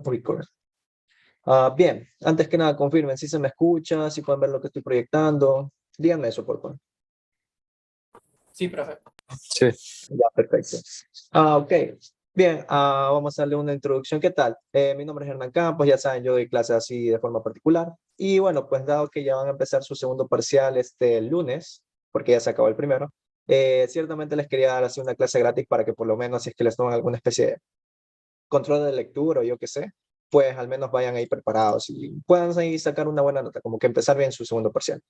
record. Bien, antes que nada, confirmen si se me escucha, si pueden ver lo que estoy proyectando. Díganme eso, por favor. Sí, profe. Sí. Ya, perfecto. Ok. Bien, vamos a darle una introducción. ¿Qué tal? Mi nombre es Hernán Campos, ya saben, yo doy clases así de forma particular. Y bueno, pues dado que ya van a empezar su segundo parcial este lunes, porque ya se acabó el primero, ciertamente les quería dar así una clase gratis para que por lo menos si es que les toman alguna especie de control de lectura o yo qué sé, pues al menos vayan ahí preparados y puedan ahí sacar una buena nota, como que empezar bien su segundo parcial.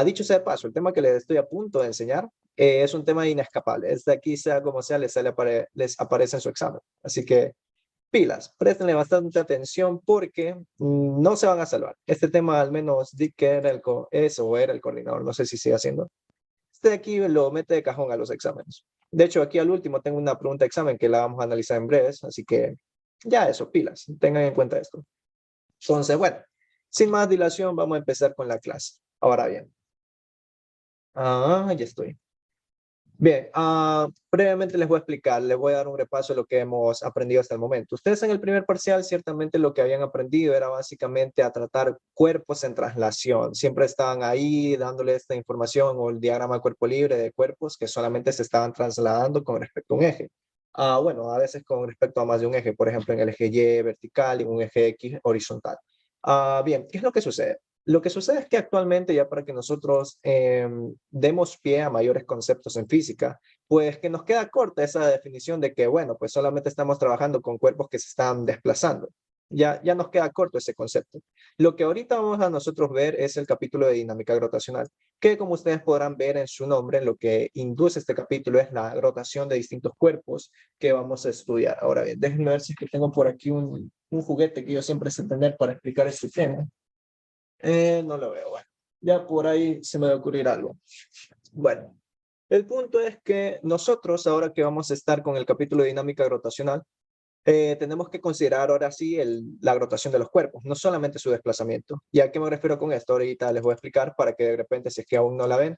Dicho sea de paso, el tema que les estoy a punto de enseñar es un tema inescapable. Es de aquí, sea como sea, les aparece en su examen. Así que pilas, préstenle bastante atención porque no se van a salvar. Este tema al menos Dick, que era eso era el coordinador, no sé si sigue haciendo. Este de aquí lo mete de cajón a los exámenes. De hecho, aquí al último tengo una pregunta de examen que la vamos a analizar en breves, así que ya eso, pilas, tengan en cuenta esto. Entonces, bueno, sin más dilación, vamos a empezar con la clase. Ahora bien, ya estoy. Bien, brevemente les voy a explicar, les voy a dar un repaso de lo que hemos aprendido hasta el momento. Ustedes en el primer parcial ciertamente lo que habían aprendido era básicamente a tratar cuerpos en traslación. Siempre estaban ahí dándole esta información o el diagrama de cuerpo libre de cuerpos que solamente se estaban trasladando con respecto a un eje. Bueno, a veces con respecto a más de un eje, por ejemplo en el eje Y vertical y un eje X horizontal. Bien, ¿qué es lo que sucede? Lo que sucede es que actualmente, ya para que nosotros demos pie a mayores conceptos en física, pues que nos queda corta esa definición de que, bueno, pues solamente estamos trabajando con cuerpos que se están desplazando. Ya nos queda corto ese concepto. Lo que ahorita vamos a nosotros ver es el capítulo de dinámica gravitacional, que como ustedes podrán ver en su nombre, lo que induce este capítulo es la rotación de distintos cuerpos que vamos a estudiar. Ahora bien, déjenme ver si es que tengo por aquí un juguete que yo siempre sé tener para explicar este tema. No lo veo, bueno. Ya por ahí se me va a ocurrir algo. Bueno, el punto es que nosotros, ahora que vamos a estar con el capítulo de dinámica rotacional, tenemos que considerar ahora sí la rotación de los cuerpos, no solamente su desplazamiento. ¿Y a qué me refiero con esto? Ahorita les voy a explicar para que de repente, si es que aún no la ven,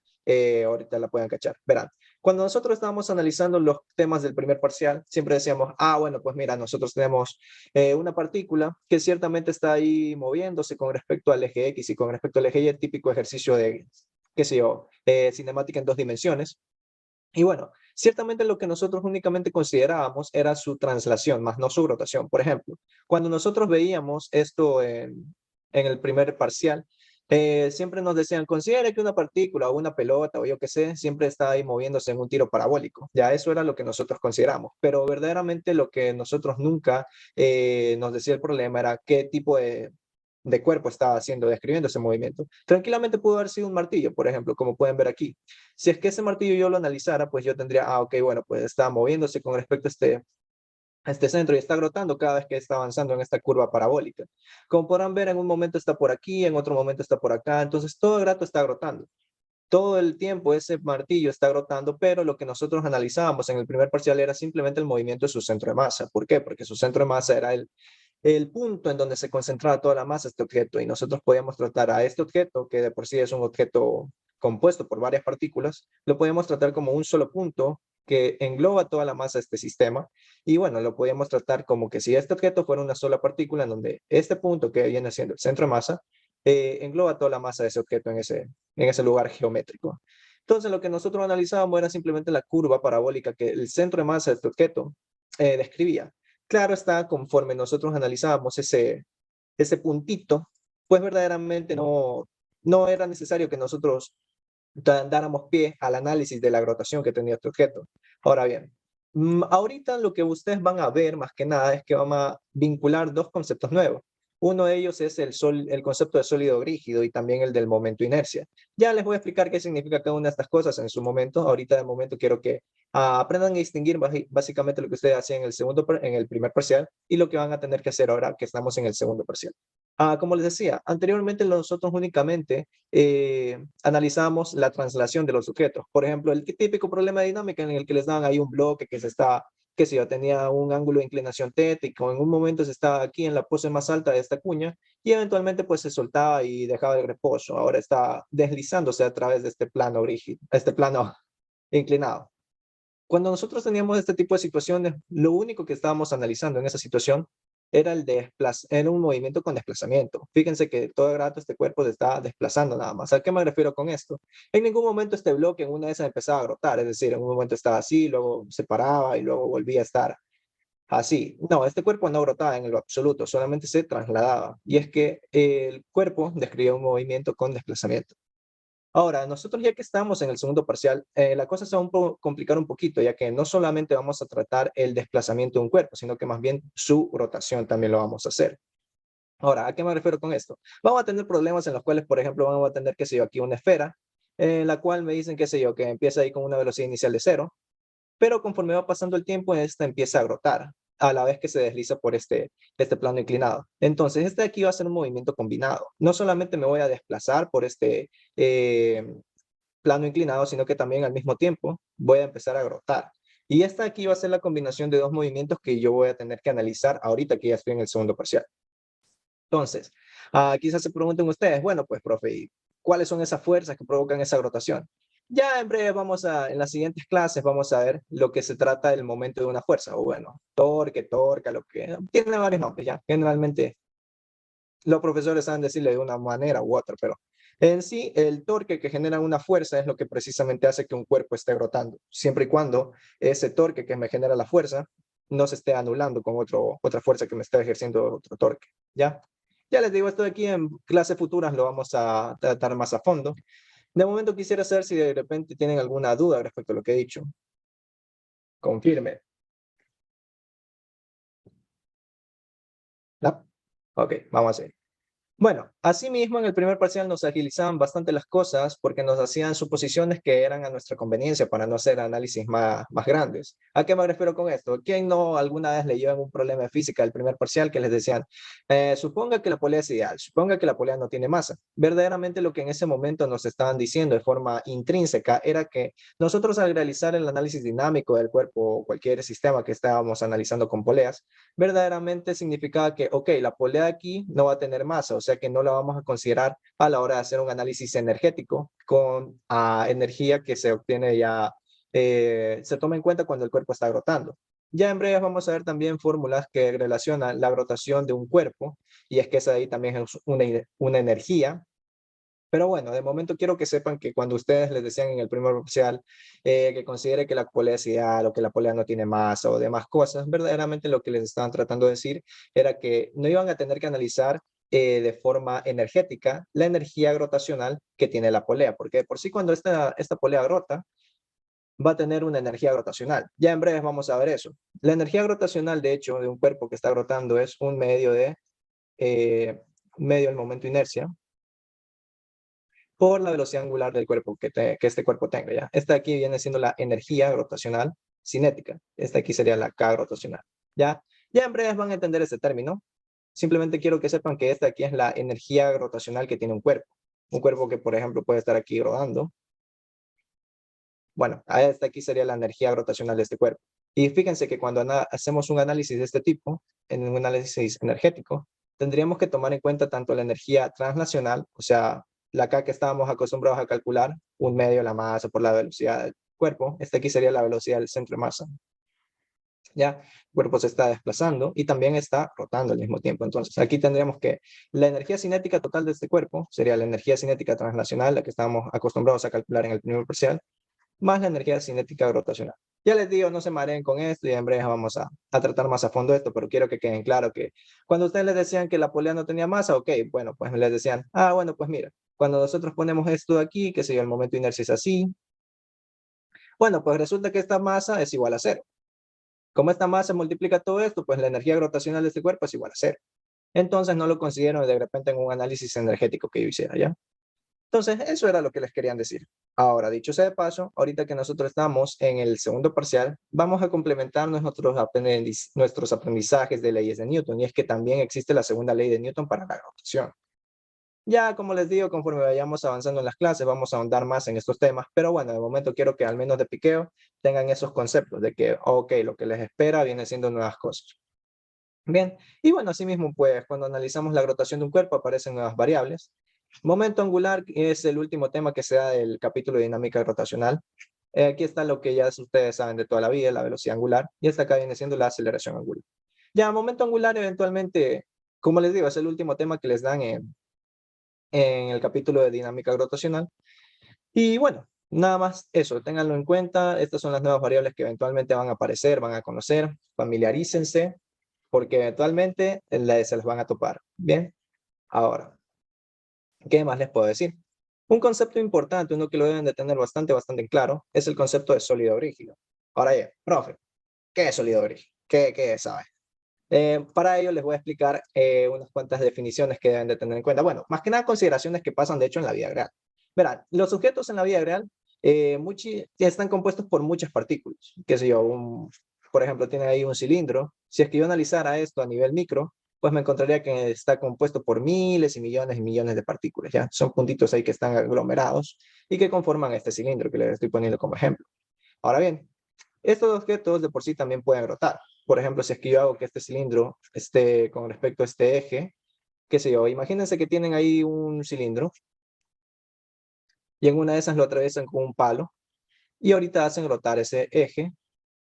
ahorita la puedan cachar. Verán, cuando nosotros estábamos analizando los temas del primer parcial, siempre decíamos, bueno, pues mira, nosotros tenemos una partícula que ciertamente está ahí moviéndose con respecto al eje X y con respecto al eje Y, típico ejercicio de, qué sé yo, cinemática en dos dimensiones. Y bueno, ciertamente lo que nosotros únicamente considerábamos era su translación, más no su rotación. Por ejemplo, cuando nosotros veíamos esto en el primer parcial, siempre nos decían, considere que una partícula o una pelota o yo qué sé, siempre está ahí moviéndose en un tiro parabólico. Ya eso era lo que nosotros consideramos. Pero verdaderamente lo que nosotros nunca nos decía el problema era qué tipo de cuerpo estaba haciendo, describiendo ese movimiento. Tranquilamente pudo haber sido un martillo, por ejemplo, como pueden ver aquí. Si es que ese martillo yo lo analizara, pues yo tendría, ok, bueno, pues está moviéndose con respecto a este centro y está rotando cada vez que está avanzando en esta curva parabólica. Como podrán ver, en un momento está por aquí, en otro momento está por acá, entonces todo el rato está rotando. Todo el tiempo ese martillo está rotando, pero lo que nosotros analizábamos en el primer parcial era simplemente el movimiento de su centro de masa. ¿Por qué? Porque su centro de masa era el punto en donde se concentraba toda la masa de este objeto y nosotros podíamos tratar a este objeto, que de por sí es un objeto compuesto por varias partículas, lo podíamos tratar como un solo punto que engloba toda la masa de este sistema y bueno, lo podíamos tratar como que si este objeto fuera una sola partícula en donde este punto que viene siendo el centro de masa engloba toda la masa de ese objeto en ese lugar geométrico. Entonces lo que nosotros analizábamos era simplemente la curva parabólica que el centro de masa de este objeto describía. Claro está, conforme nosotros analizábamos ese puntito, pues verdaderamente no era necesario que nosotros dáramos pie al análisis de la rotación que tenía este objeto. Ahora bien, ahorita lo que ustedes van a ver más que nada es que vamos a vincular dos conceptos nuevos. Uno de ellos es el concepto de sólido rígido y también el del momento inercia. Ya les voy a explicar qué significa cada una de estas cosas en su momento. Ahorita de momento quiero que aprendan a distinguir básicamente lo que ustedes hacían en el primer parcial y lo que van a tener que hacer ahora que estamos en el segundo parcial. Como les decía, anteriormente nosotros únicamente analizamos la translación de los sujetos. Por ejemplo, el típico problema de dinámica en el que les dan ahí un bloque que se está, que si yo tenía un ángulo de inclinación θ y en un momento se estaba aquí en la pose más alta de esta cuña y eventualmente pues se soltaba y dejaba el reposo. Ahora está deslizándose a través de este plano rígido, este plano inclinado. Cuando nosotros teníamos este tipo de situaciones, lo único que estábamos analizando en esa situación era un movimiento con desplazamiento. Fíjense que todo el rato este cuerpo se está desplazando nada más. ¿A qué me refiero con esto? En ningún momento este bloque en una de esas empezaba a rotar, es decir, en un momento estaba así, luego se paraba y luego volvía a estar así. No, este cuerpo no brotaba en lo absoluto, solamente se trasladaba. Y es que el cuerpo describía un movimiento con desplazamiento. Ahora, nosotros ya que estamos en el segundo parcial, la cosa se va a complicar un poquito, ya que no solamente vamos a tratar el desplazamiento de un cuerpo, sino que más bien su rotación también lo vamos a hacer. Ahora, ¿a qué me refiero con esto? Vamos a tener problemas en los cuales, por ejemplo, vamos a tener, qué sé yo, aquí una esfera, en la cual me dicen, qué sé yo, que empieza ahí con una velocidad inicial de 0, pero conforme va pasando el tiempo, esta empieza a rotar a la vez que se desliza por este plano inclinado. Entonces, este de aquí va a ser un movimiento combinado. No solamente me voy a desplazar por este plano inclinado, sino que también al mismo tiempo voy a empezar a rotar. Y esta de aquí va a ser la combinación de dos movimientos que yo voy a tener que analizar ahorita que ya estoy en el segundo parcial. Entonces, quizás se pregunten ustedes, bueno, pues, profe, ¿y cuáles son esas fuerzas que provocan esa rotación? Ya en breve en las siguientes clases vamos a ver lo que se trata del momento de una fuerza, o bueno, torque, torca, lo que tiene varios nombres ya. Generalmente los profesores saben decirle de una manera u otra, pero en sí el torque que genera una fuerza es lo que precisamente hace que un cuerpo esté rotando, siempre y cuando ese torque que me genera la fuerza no se esté anulando con otra fuerza que me está ejerciendo otro torque, ¿ya? Ya les digo, esto de aquí en clases futuras lo vamos a tratar más a fondo. De momento quisiera saber si de repente tienen alguna duda respecto a lo que he dicho. Confirme. ¿No? Ok, vamos a ver. Bueno, asimismo, en el primer parcial nos agilizaban bastante las cosas porque nos hacían suposiciones que eran a nuestra conveniencia para no hacer análisis más grandes. ¿A qué me refiero con esto? ¿Quién no alguna vez leyó en un problema de física del primer parcial que les decían, suponga que la polea es ideal, suponga que la polea no tiene masa? Verdaderamente lo que en ese momento nos estaban diciendo de forma intrínseca era que nosotros al realizar el análisis dinámico del cuerpo o cualquier sistema que estábamos analizando con poleas, verdaderamente significaba que, ok, la polea aquí no va a tener masa, o sea que no la vamos a considerar a la hora de hacer un análisis energético con energía que se obtiene ya, se toma en cuenta cuando el cuerpo está rotando. Ya en breve vamos a ver también fórmulas que relacionan la rotación de un cuerpo, y es que esa de ahí también es una energía. Pero bueno, de momento quiero que sepan que cuando ustedes les decían en el primer parcial que considere que la polea es ideal o que la polea no tiene masa o demás cosas, verdaderamente lo que les estaban tratando de decir era que no iban a tener que analizar de forma energética la energía gravitacional que tiene la polea, porque por sí cuando esta polea rota, va a tener una energía gravitacional. Ya en breve vamos a ver eso. La energía gravitacional, de hecho, de un cuerpo que está rotando es un medio medio del momento de inercia por la velocidad angular del cuerpo que este cuerpo tenga, ¿ya? Esta de aquí viene siendo la energía rotacional cinética. Esta aquí sería la K rotacional, ¿ya? Ya en breve van a entender este término. Simplemente quiero que sepan que esta aquí es la energía rotacional que tiene un cuerpo. Un cuerpo que, por ejemplo, puede estar aquí rodando. Bueno, a esta aquí sería la energía rotacional de este cuerpo. Y fíjense que cuando hacemos un análisis de este tipo, en un análisis energético, tendríamos que tomar en cuenta tanto la energía translacional, o sea, la K que estábamos acostumbrados a calcular, un medio de la masa por la velocidad del cuerpo. Esta aquí sería la velocidad del centro de masa. Ya, el cuerpo se está desplazando y también está rotando al mismo tiempo. Entonces, aquí tendríamos que la energía cinética total de este cuerpo sería la energía cinética translacional, la que estábamos acostumbrados a calcular en el primer parcial, más la energía cinética rotacional. Ya les digo, no se mareen con esto y en breve vamos a tratar más a fondo esto, pero quiero que queden claro que cuando ustedes les decían que la polea no tenía masa, ok, bueno, pues les decían, bueno, pues mira, cuando nosotros ponemos esto de aquí, que sé yo, el momento de inercia es así, bueno, pues resulta que esta masa es igual a cero. Como esta masa multiplica todo esto, pues la energía gravitacional de este cuerpo es igual a cero. Entonces no lo considero de repente en un análisis energético que yo hiciera, ¿ya? Entonces, eso era lo que les querían decir. Ahora, dicho sea de paso, ahorita que nosotros estamos en el segundo parcial, vamos a complementar nuestros aprendizajes de leyes de Newton, y es que también existe la segunda ley de Newton para la rotación. Ya, como les digo, conforme vayamos avanzando en las clases, vamos a ahondar más en estos temas, pero bueno, de momento quiero que al menos de piqueo tengan esos conceptos de que, ok, lo que les espera viene siendo nuevas cosas. Bien, y bueno, asimismo, pues cuando analizamos la rotación de un cuerpo aparecen nuevas variables. Momento angular es el último tema que se da del capítulo de dinámica rotacional. Aquí está lo que ya ustedes saben de toda la vida, la velocidad angular, y esta acá viene siendo la aceleración angular. Ya, momento angular eventualmente, como les digo, es el último tema que les dan en el capítulo de dinámica gravitacional. Y bueno, nada más eso, ténganlo en cuenta. Estas son las nuevas variables que eventualmente van a aparecer, van a conocer, familiarícense, porque eventualmente se las van a topar. Bien, ahora, ¿qué más les puedo decir? Un concepto importante, uno que lo deben de tener bastante en claro, es el concepto de sólido rígido. Ahora ya, profe, ¿qué es sólido rígido? ¿Qué sabe? Para ello les voy a explicar unas cuantas definiciones que deben de tener en cuenta. Bueno, más que nada consideraciones que pasan de hecho en la vida real. Verán, los objetos en la vida real están compuestos por muchas partículas. Qué sé yo, por ejemplo, tiene ahí un cilindro. Si es que yo analizara esto a nivel micro, pues me encontraría que está compuesto por miles y millones de partículas. ¿Ya? Son puntitos ahí que están aglomerados y que conforman este cilindro que les estoy poniendo como ejemplo. Ahora bien, estos objetos de por sí también pueden rotar. Por ejemplo, si es que yo hago que este cilindro esté con respecto a este eje, qué sé yo, imagínense que tienen ahí un cilindro y en una de esas lo atraviesan con un palo y ahorita hacen rotar ese eje,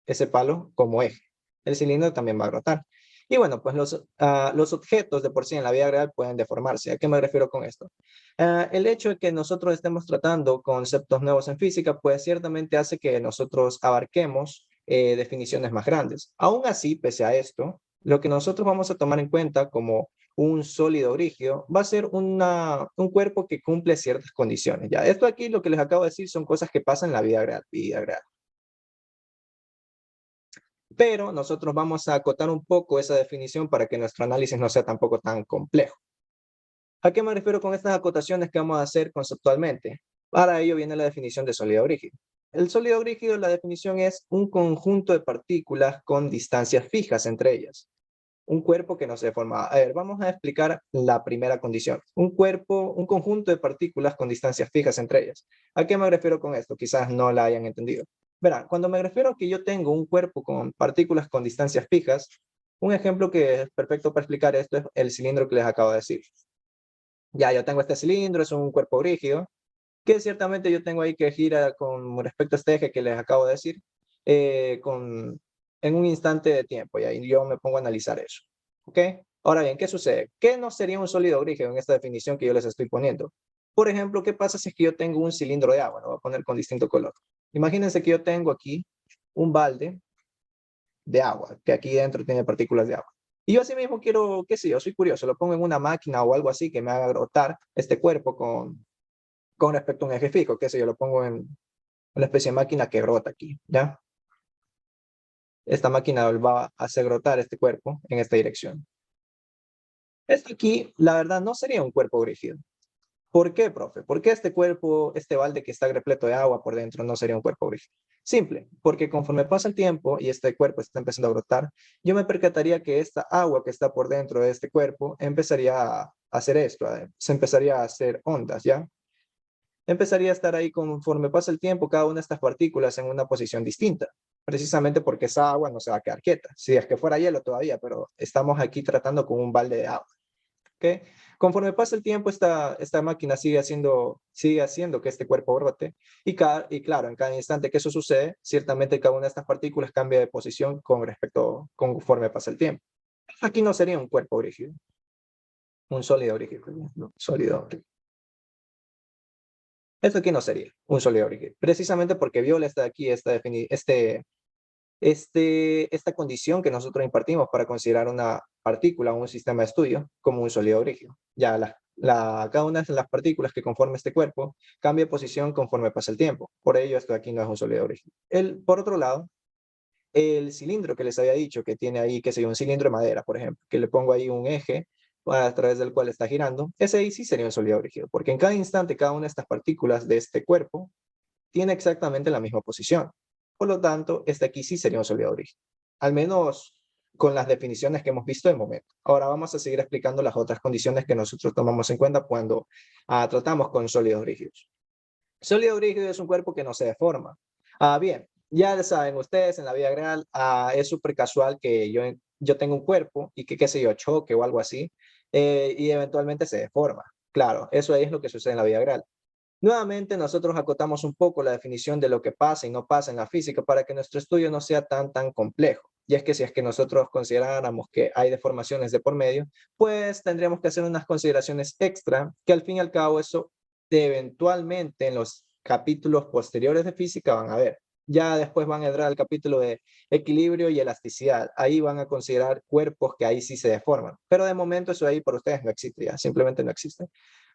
ese palo como eje. El cilindro también va a rotar. Y bueno, pues los objetos de por sí en la vida real pueden deformarse. ¿A qué me refiero con esto? El hecho de que nosotros estemos tratando conceptos nuevos en física, pues ciertamente hace que nosotros abarquemos definiciones más grandes. Aún así, pese a esto, lo que nosotros vamos a tomar en cuenta como un sólido rígido va a ser un cuerpo que cumple ciertas condiciones. ¿Ya? Esto aquí, lo que les acabo de decir, son cosas que pasan en la vida real. Vida real. Pero nosotros vamos a acotar un poco esa definición para que nuestro análisis no sea tampoco tan complejo. ¿A qué me refiero con estas acotaciones que vamos a hacer conceptualmente? Para ello viene la definición de sólido rígido. El sólido rígido, la definición es un conjunto de partículas con distancias fijas entre ellas. Un cuerpo que no se deforma. A ver, vamos a explicar la primera condición. Un conjunto de partículas con distancias fijas entre ellas. ¿A qué me refiero con esto? Quizás no la hayan entendido. Verán, cuando me refiero a que yo tengo un cuerpo con partículas con distancias fijas, un ejemplo que es perfecto para explicar esto es el cilindro que les acabo de decir. Ya, yo tengo este cilindro, es un cuerpo rígido, que ciertamente yo tengo ahí que gira con respecto a este eje que les acabo de decir, en un instante de tiempo, y ahí yo me pongo a analizar eso. ¿Ok? Ahora bien, ¿qué sucede? ¿Qué no sería un sólido rígido en esta definición que yo les estoy poniendo? Por ejemplo, ¿qué pasa si es que yo tengo un cilindro de agua? Lo voy a poner con distinto color. Imagínense que yo tengo aquí un balde de agua, que aquí dentro tiene partículas de agua. Y yo así mismo quiero, qué sé yo, soy curioso, lo pongo en una máquina o algo así que me haga rotar este cuerpo con respecto a un eje fijo, qué sé yo, lo pongo en una especie de máquina que rota aquí, ¿ya? Esta máquina va a hacer rotar este cuerpo en esta dirección. Esto aquí, la verdad, no sería un cuerpo rígido. ¿Por qué, profe? ¿Por qué este cuerpo, este balde que está repleto de agua por dentro no sería un cuerpo rígido? Simple, porque conforme pasa el tiempo y este cuerpo está empezando a brotar, yo me percataría que esta agua que está por dentro de este cuerpo empezaría a hacer esto, se empezaría a hacer ondas, ¿ya? Empezaría a estar ahí conforme pasa el tiempo, cada una de estas partículas en una posición distinta, precisamente porque esa agua no se va a quedar quieta. Si es que fuera hielo todavía, pero estamos aquí tratando con un balde de agua. ¿Okay? Conforme pasa el tiempo, esta máquina sigue haciendo que este cuerpo brote y claro, en cada instante que eso sucede, ciertamente cada una de estas partículas cambia de posición conforme pasa el tiempo. Aquí no sería un cuerpo rígido, un sólido rígido, no, sólido rígido. Esto aquí no sería un sólido rígido, precisamente porque viola esta condición que nosotros impartimos para considerar una partícula o un sistema de estudio como un sólido rígido. Ya cada una de las partículas que conforman este cuerpo cambia de posición conforme pasa el tiempo. Por ello, esto aquí no es un sólido rígido. Por otro lado, el cilindro que les había dicho que tiene ahí, que sería un cilindro de madera, por ejemplo, que le pongo ahí un eje a través del cual está girando, ese ahí sí sería un sólido rígido, porque en cada instante cada una de estas partículas de este cuerpo tiene exactamente la misma posición. Por lo tanto, este aquí sí sería un sólido rígido, al menos con las definiciones que hemos visto de momento. Ahora vamos a seguir explicando las otras condiciones que nosotros tomamos en cuenta cuando tratamos con sólidos rígidos. Sólido rígido es un cuerpo que no se deforma. Bien, ya saben ustedes, en la vida real es súper casual que yo tenga un cuerpo y que, qué sé yo, choque o algo así, y eventualmente se deforma. Claro, eso es lo que sucede en la vida real. Nuevamente, nosotros acotamos un poco la definición de lo que pasa y no pasa en la física para que nuestro estudio no sea tan complejo. Y es que si es que nosotros consideráramos que hay deformaciones de por medio, pues tendríamos que hacer unas consideraciones extra que al fin y al cabo eso eventualmente en los capítulos posteriores de física van a ver. Ya después van a entrar al capítulo de equilibrio y elasticidad. Ahí van a considerar cuerpos que ahí sí se deforman. Pero de momento eso ahí por ustedes no existe ya, simplemente no existe.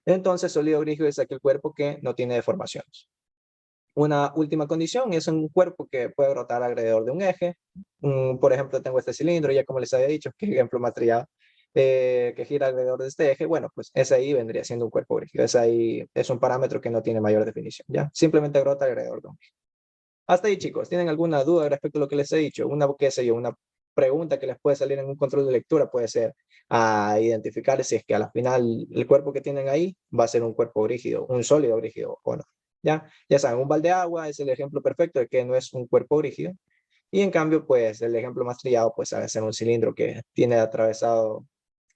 Entonces, sólido rígido es aquel cuerpo que no tiene deformaciones. Una última condición es un cuerpo que puede rotar alrededor de un eje. Por ejemplo, tengo este cilindro, ya como les había dicho, que ejemplo más trillado, que gira alrededor de este eje. Bueno, pues ese ahí vendría siendo un cuerpo rígido. Ese ahí es un parámetro que no tiene mayor definición, ¿ya? Simplemente rota alrededor de un eje. Hasta ahí, chicos. ¿Tienen alguna duda respecto a lo que les he dicho? Una, qué sé yo, una pregunta que les puede salir en un control de lectura puede ser a identificar si es que a la final el cuerpo que tienen ahí va a ser un cuerpo rígido, un sólido rígido o no. Ya saben, un balde de agua es el ejemplo perfecto de que no es un cuerpo rígido. Y en cambio, pues el ejemplo más trillado pues a ser un cilindro que tiene atravesado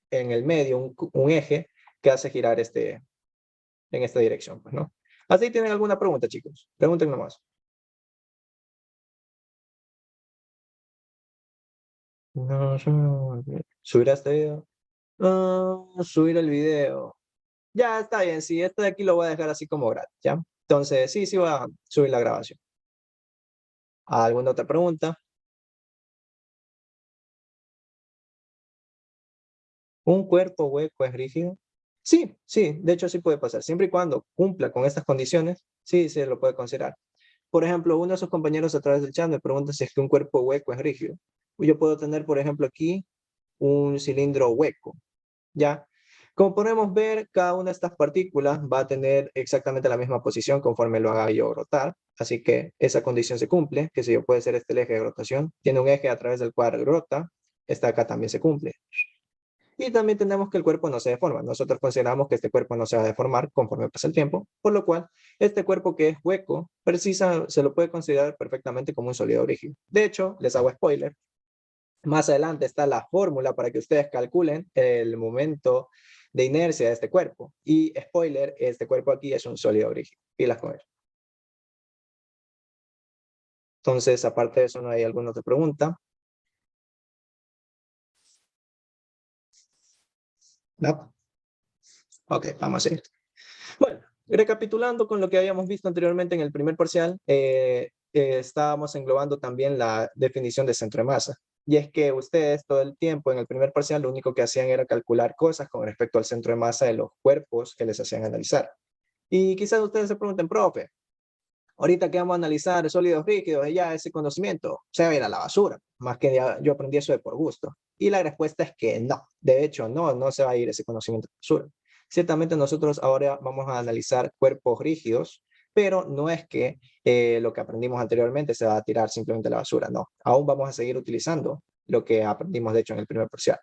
en el medio un eje que hace girar en esta dirección, pues, ¿no? ¿Así tienen alguna pregunta, chicos? Pregunten nomás. No, subir a este video. Subir el video. Ya está bien, sí, esto de aquí lo voy a dejar así como gratis, ¿ya? Entonces, sí, sí voy a subir la grabación. ¿Alguna otra pregunta? ¿Un cuerpo hueco es rígido? Sí, sí, de hecho sí puede pasar. Siempre y cuando cumpla con estas condiciones, sí, se lo puede considerar. Por ejemplo, uno de sus compañeros a través del chat me pregunta si es que un cuerpo hueco es rígido. Yo puedo tener, por ejemplo, aquí un cilindro hueco, ¿ya? Como podemos ver, cada una de estas partículas va a tener exactamente la misma posición conforme lo haga yo rotar, así que esa condición se cumple, que si yo puede ser este el eje de rotación, tiene un eje a través del cual rota, esta acá también se cumple. Y también tenemos que el cuerpo no se deforma. Nosotros consideramos que este cuerpo no se va a deformar conforme pasa el tiempo, por lo cual este cuerpo que es hueco se lo puede considerar perfectamente como un sólido rígido. De hecho, les hago spoiler, más adelante está la fórmula para que ustedes calculen el momento de inercia de este cuerpo. Y spoiler, este cuerpo aquí es un sólido rígido. Pilas con eso. Entonces, aparte de eso, ¿no hay alguna otra pregunta? ¿No? Ok, vamos a seguir. Bueno, recapitulando con lo que habíamos visto anteriormente en el primer parcial, estábamos englobando también la definición de centro de masa. Y es que ustedes todo el tiempo en el primer parcial lo único que hacían era calcular cosas con respecto al centro de masa de los cuerpos que les hacían analizar. Y quizás ustedes se pregunten, profe, ahorita que vamos a analizar sólidos rígidos, ya ese conocimiento se va a ir a la basura, más que yo aprendí eso de por gusto. Y la respuesta es que no, de hecho no se va a ir ese conocimiento a la basura. Ciertamente nosotros ahora vamos a analizar cuerpos rígidos, pero no es que lo que aprendimos anteriormente se va a tirar simplemente a la basura, no. Aún vamos a seguir utilizando lo que aprendimos de hecho en el primer parcial.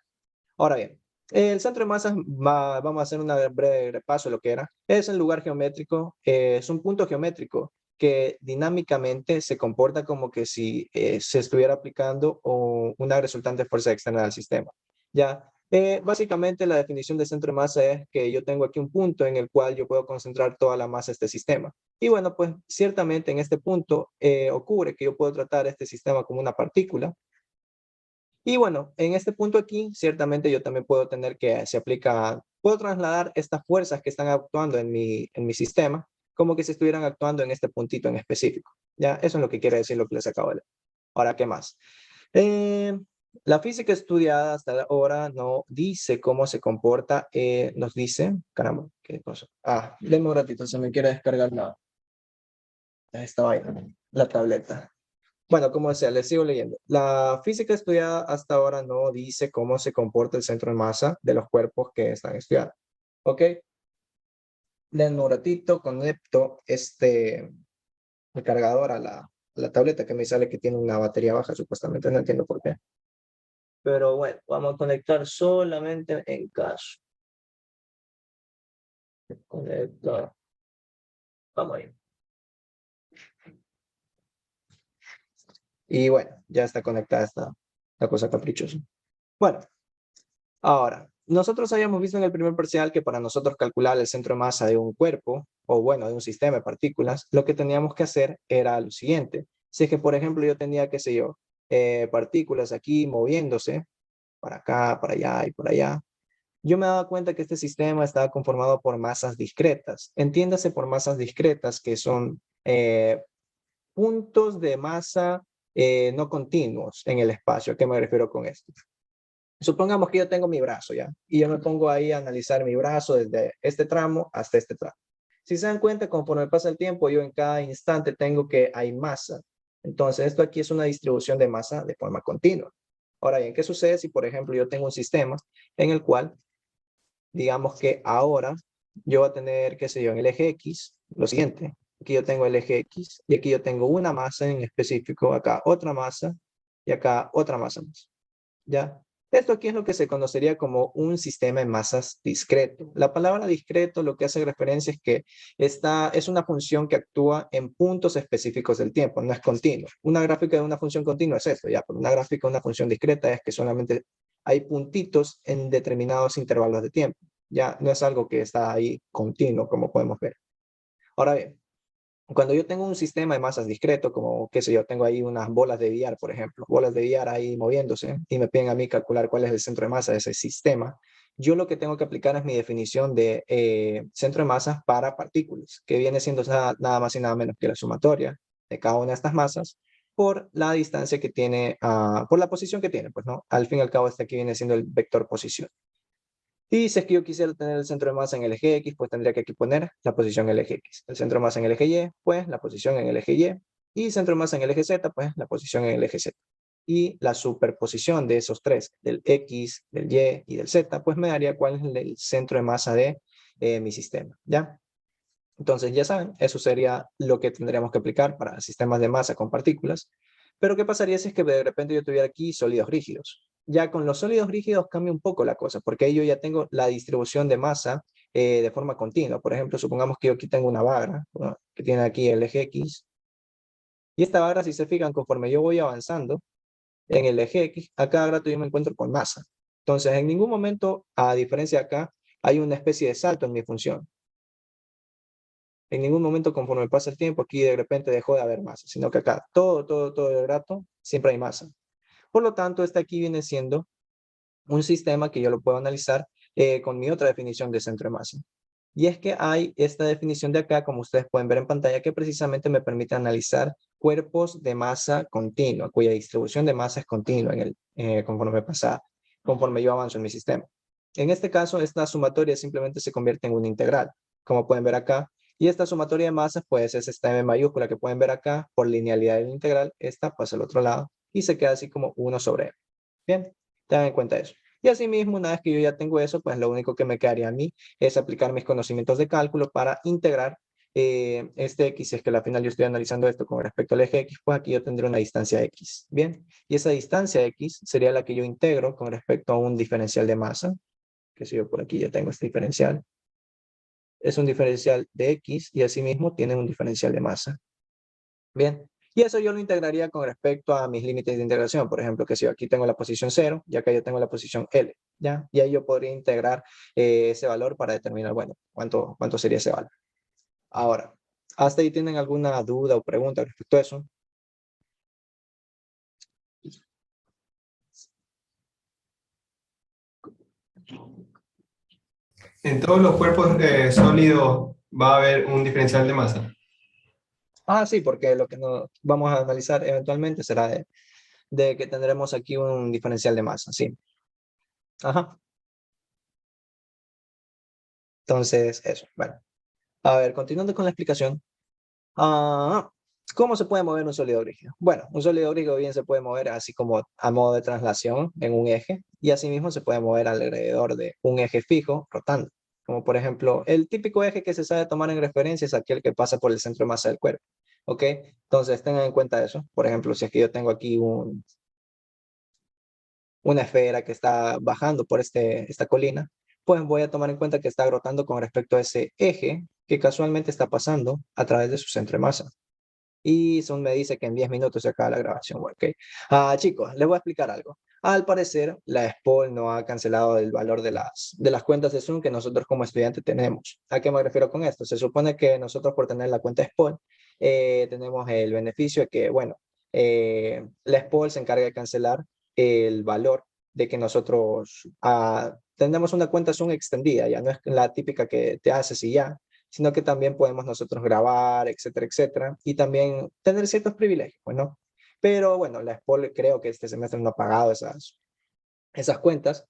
Ahora bien, el centro de masas, vamos a hacer un breve repaso de lo que era. Es un lugar geométrico, es un punto geométrico que dinámicamente se comporta como que si se estuviera aplicando una resultante fuerza externa al sistema. Ya, básicamente la definición de centro de masa es que yo tengo aquí un punto en el cual yo puedo concentrar toda la masa de este sistema. Y bueno, pues ciertamente en este punto ocurre que yo puedo tratar este sistema como una partícula. Y bueno, en este punto aquí, ciertamente yo también puedo tener que se aplica, puedo trasladar estas fuerzas que están actuando en mi sistema, como que si estuvieran actuando en este puntito en específico. Ya, eso es lo que quiere decir lo que les acabo de leer. Ahora, ¿qué más? Eh, la física estudiada hasta ahora no dice cómo se comporta, nos dice, caramba, ¿qué cosa? Denme un ratito, se me quiere descargar esta vaina, la tableta. Bueno, como sea, les sigo leyendo. La física estudiada hasta ahora no dice cómo se comporta el centro de masa de los cuerpos que están estudiando. ¿Ok? Denme un ratito, conecto el cargador a la tableta que me sale que tiene una batería baja, supuestamente. No entiendo por qué. Pero bueno, vamos a conectar solamente en caso. Conectar. Vamos ahí. Y bueno, ya está conectada esta la cosa caprichosa. Bueno, ahora, nosotros habíamos visto en el primer parcial que para nosotros calcular el centro de masa de un cuerpo, o bueno, de un sistema de partículas, lo que teníamos que hacer era lo siguiente. Si es que, por ejemplo, yo tenía, qué sé yo, partículas aquí moviéndose, para acá, para allá y por allá, yo me daba cuenta que este sistema estaba conformado por masas discretas. Entiéndase por masas discretas que son puntos de masa no continuos en el espacio. ¿A qué me refiero con esto? Supongamos que yo tengo mi brazo, ¿ya? Y yo me pongo ahí a analizar mi brazo desde este tramo hasta este tramo. Si se dan cuenta, conforme pasa el tiempo, yo en cada instante tengo que hay masa. Entonces, esto aquí es una distribución de masa de forma continua. Ahora bien, ¿qué sucede si, por ejemplo, yo tengo un sistema en el cual, digamos que ahora yo voy a tener, qué sé yo, en el eje X, lo siguiente, aquí yo tengo el eje X y aquí yo tengo una masa en específico, acá otra masa y acá otra masa más. ¿Ya? Esto aquí es lo que se conocería como un sistema de masas discreto. La palabra discreto lo que hace referencia es que esta es una función que actúa en puntos específicos del tiempo, no es continua. Una gráfica de una función continua es esto, ya, pero una gráfica de una función discreta es que solamente hay puntitos en determinados intervalos de tiempo. Ya no es algo que está ahí continuo, como podemos ver. Ahora bien, cuando yo tengo un sistema de masas discreto, como, qué sé yo, tengo ahí unas bolas de billar, por ejemplo, bolas de billar ahí moviéndose y me piden a mí calcular cuál es el centro de masa de ese sistema, yo lo que tengo que aplicar es mi definición de centro de masas para partículas, que viene siendo nada más y nada menos que la sumatoria de cada una de estas masas por la distancia que tiene, por la posición que tiene, pues, ¿no? Al fin y al cabo, este aquí viene siendo el vector posición. Y si es que yo quisiera tener el centro de masa en el eje X, pues tendría que aquí poner la posición en el eje X. El centro de masa en el eje Y, pues la posición en el eje Y. Y centro de masa en el eje Z, pues la posición en el eje Z. Y la superposición de esos tres, del X, del Y y del Z, pues me daría cuál es el centro de masa de mi sistema, ¿ya? Entonces, ya saben, eso sería lo que tendríamos que aplicar para sistemas de masa con partículas. Pero, ¿qué pasaría si es que de repente yo tuviera aquí sólidos rígidos? Ya con los sólidos rígidos cambia un poco la cosa, porque ahí yo ya tengo la distribución de masa de forma continua. Por ejemplo, supongamos que yo aquí tengo una barra, ¿no?, que tiene aquí el eje X. Y esta barra, si se fijan, conforme yo voy avanzando en el eje X, a cada rato yo me encuentro con masa. Entonces, en ningún momento, a diferencia de acá, hay una especie de salto en mi función. En ningún momento, conforme pasa el tiempo, aquí de repente dejó de haber masa, sino que acá todo el rato siempre hay masa. Por lo tanto, este aquí viene siendo un sistema que yo lo puedo analizar con mi otra definición de centro de masa. Y es que hay esta definición de acá, como ustedes pueden ver en pantalla, que precisamente me permite analizar cuerpos de masa continua, cuya distribución de masa es continua conforme yo avanzo en mi sistema. En este caso, esta sumatoria simplemente se convierte en una integral, como pueden ver acá. Y esta sumatoria de masas, pues es esta m mayúscula que pueden ver acá, por linealidad de la integral, esta pasa al otro lado y se queda así como 1 sobre m. Bien, tengan en cuenta eso. Y asimismo, una vez que yo ya tengo eso, pues lo único que me quedaría a mí es aplicar mis conocimientos de cálculo para integrar este X. Si es que al final yo estoy analizando esto con respecto al eje X, pues aquí yo tendré una distancia X. Bien, y esa distancia X sería la que yo integro con respecto a un diferencial de masa, que si yo por aquí ya tengo este diferencial. Es un diferencial de X y asimismo tiene un diferencial de masa. Bien, y eso yo lo integraría con respecto a mis límites de integración. Por ejemplo, que si yo aquí tengo la posición 0, ya que yo tengo la posición L, ¿ya? Y ahí yo podría integrar ese valor para determinar, bueno, cuánto sería ese valor. Ahora, ¿hasta ahí tienen alguna duda o pregunta respecto a eso? En todos los cuerpos sólidos va a haber un diferencial de masa. Ah, sí, porque lo que nos vamos a analizar eventualmente será de que tendremos aquí un diferencial de masa, sí. Ajá. Entonces, eso, bueno. A ver, continuando con la explicación. ¿Cómo se puede mover un sólido rígido? Bueno, un sólido rígido bien se puede mover así como a modo de traslación en un eje y asimismo se puede mover alrededor de un eje fijo rotando. Como por ejemplo, el típico eje que se sabe tomar en referencia es aquel que pasa por el centro de masa del cuerpo. ¿Ok? Entonces tengan en cuenta eso. Por ejemplo, si es que yo tengo aquí una esfera que está bajando por esta colina, pues voy a tomar en cuenta que está rotando con respecto a ese eje que casualmente está pasando a través de su centro de masa. Y Sun me dice que en 10 minutos se acaba la grabación. Ok. Chicos, les voy a explicar algo. Al parecer, la SPOL no ha cancelado el valor de las cuentas de Zoom que nosotros como estudiantes tenemos. ¿A qué me refiero con esto? Se supone que nosotros por tener la cuenta SPOL tenemos el beneficio de que, bueno, la SPOL se encarga de cancelar el valor de que nosotros tenemos una cuenta Zoom extendida, ya no es la típica que te haces y ya, sino que también podemos nosotros grabar, etcétera, etcétera, y también tener ciertos privilegios, ¿no? Pero bueno, la SPOL creo que este semestre no ha pagado esas cuentas.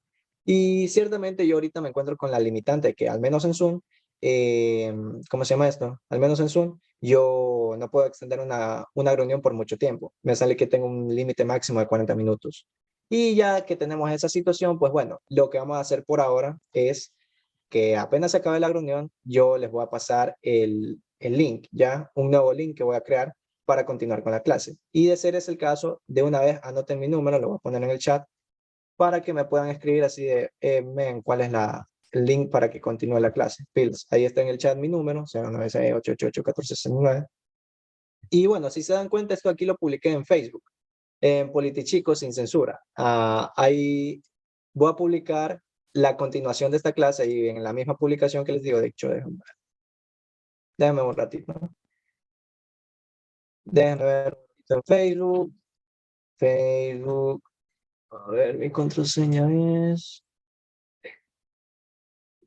Y ciertamente yo ahorita me encuentro con la limitante que al menos en Zoom, eh, ¿cómo se llama esto? Al menos en Zoom, yo no puedo extender una reunión por mucho tiempo. Me sale que tengo un límite máximo de 40 minutos. Y ya que tenemos esa situación, pues bueno, lo que vamos a hacer por ahora es que apenas se acabe la reunión, yo les voy a pasar el link, ya, un nuevo link que voy a crear para continuar con la clase. Y de ser ese el caso, de una vez anoten mi número, lo voy a poner en el chat para que me puedan escribir así de, men, ¿cuál es el link para que continúe la clase? Pills, ahí está en el chat mi número, 096881469. Y bueno, si se dan cuenta, esto aquí lo publiqué en Facebook, en Politichicos sin censura. Ahí voy a publicar la continuación de esta clase y en la misma publicación que les digo, de hecho, déjenme un ratito, ¿no? Déjenme ver en Facebook, a ver, mi contraseña es,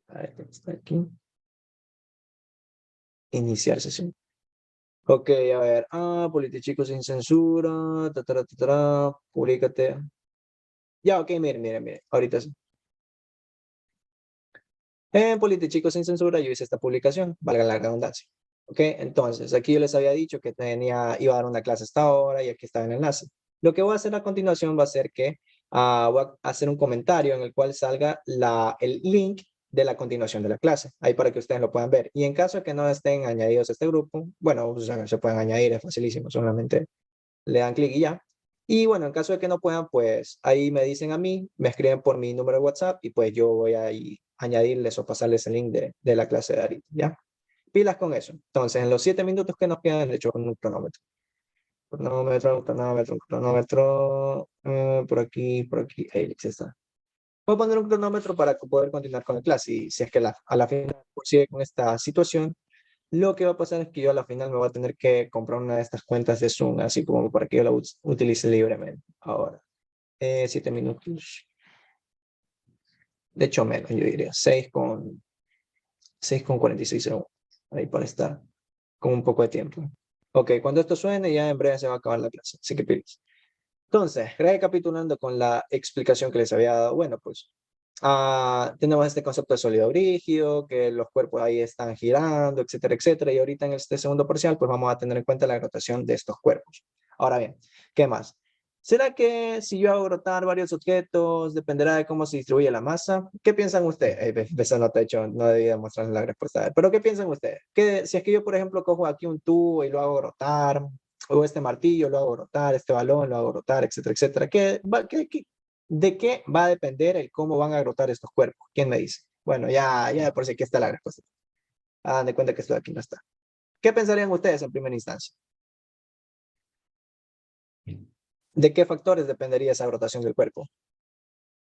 a ver, está aquí, iniciar sesión. Ok, a ver, Politichicos sin censura, públicate. Ya, ok, miren, ahorita sí. En Politichicos sin censura yo hice esta publicación, valga la redundancia. Ok, entonces aquí yo les había dicho que iba a dar una clase hasta ahora y aquí está el enlace. Lo que voy a hacer a continuación va a ser que voy a hacer un comentario en el cual salga el link de la continuación de la clase, ahí para que ustedes lo puedan ver. Y en caso de que no estén añadidos a este grupo, bueno, o sea, se pueden añadir, es facilísimo, solamente le dan clic y ya. Y bueno, en caso de que no puedan, pues ahí me dicen a mí, me escriben por mi número de WhatsApp y pues yo voy a añadirles o pasarles el link de la clase de ahorita, ¿ya? Pilas con eso. Entonces, en los 7 minutos que nos quedan, de hecho, con un cronómetro. Cronómetro, por aquí, ahí está. Voy a poner un cronómetro para poder continuar con la clase y si es que a la final sigue con esta situación, lo que va a pasar es que yo a la final me voy a tener que comprar una de estas cuentas de Zoom, así como para que yo la utilice libremente. Ahora, 7 minutos. De hecho, menos, yo diría. 6 con 46 segundos. Ahí para estar con un poco de tiempo. Ok, cuando esto suene, ya en breve se va a acabar la clase. Así que pilas. Entonces, recapitulando con la explicación que les había dado, bueno, pues tenemos este concepto de sólido brígido, que los cuerpos ahí están girando, etcétera, etcétera, y ahorita en este segundo parcial, pues vamos a tener en cuenta la rotación de estos cuerpos. Ahora bien, ¿qué más? ¿Será que si yo hago rotar varios objetos, dependerá de cómo se distribuye la masa? ¿Qué piensan ustedes? Esa no te he hecho, no debí mostrarles la respuesta. Pero ¿qué piensan ustedes? Que si es que yo, por ejemplo, cojo aquí un tubo y lo hago rotar, o este martillo lo hago rotar, este balón lo hago rotar, etcétera, etcétera. ¿De qué va a depender el cómo van a rotar estos cuerpos? ¿Quién me dice? Bueno, ya por si aquí está la respuesta. Hagan de cuenta que esto de aquí no está. ¿Qué pensarían ustedes en primera instancia? ¿De qué factores dependería esa rotación del cuerpo?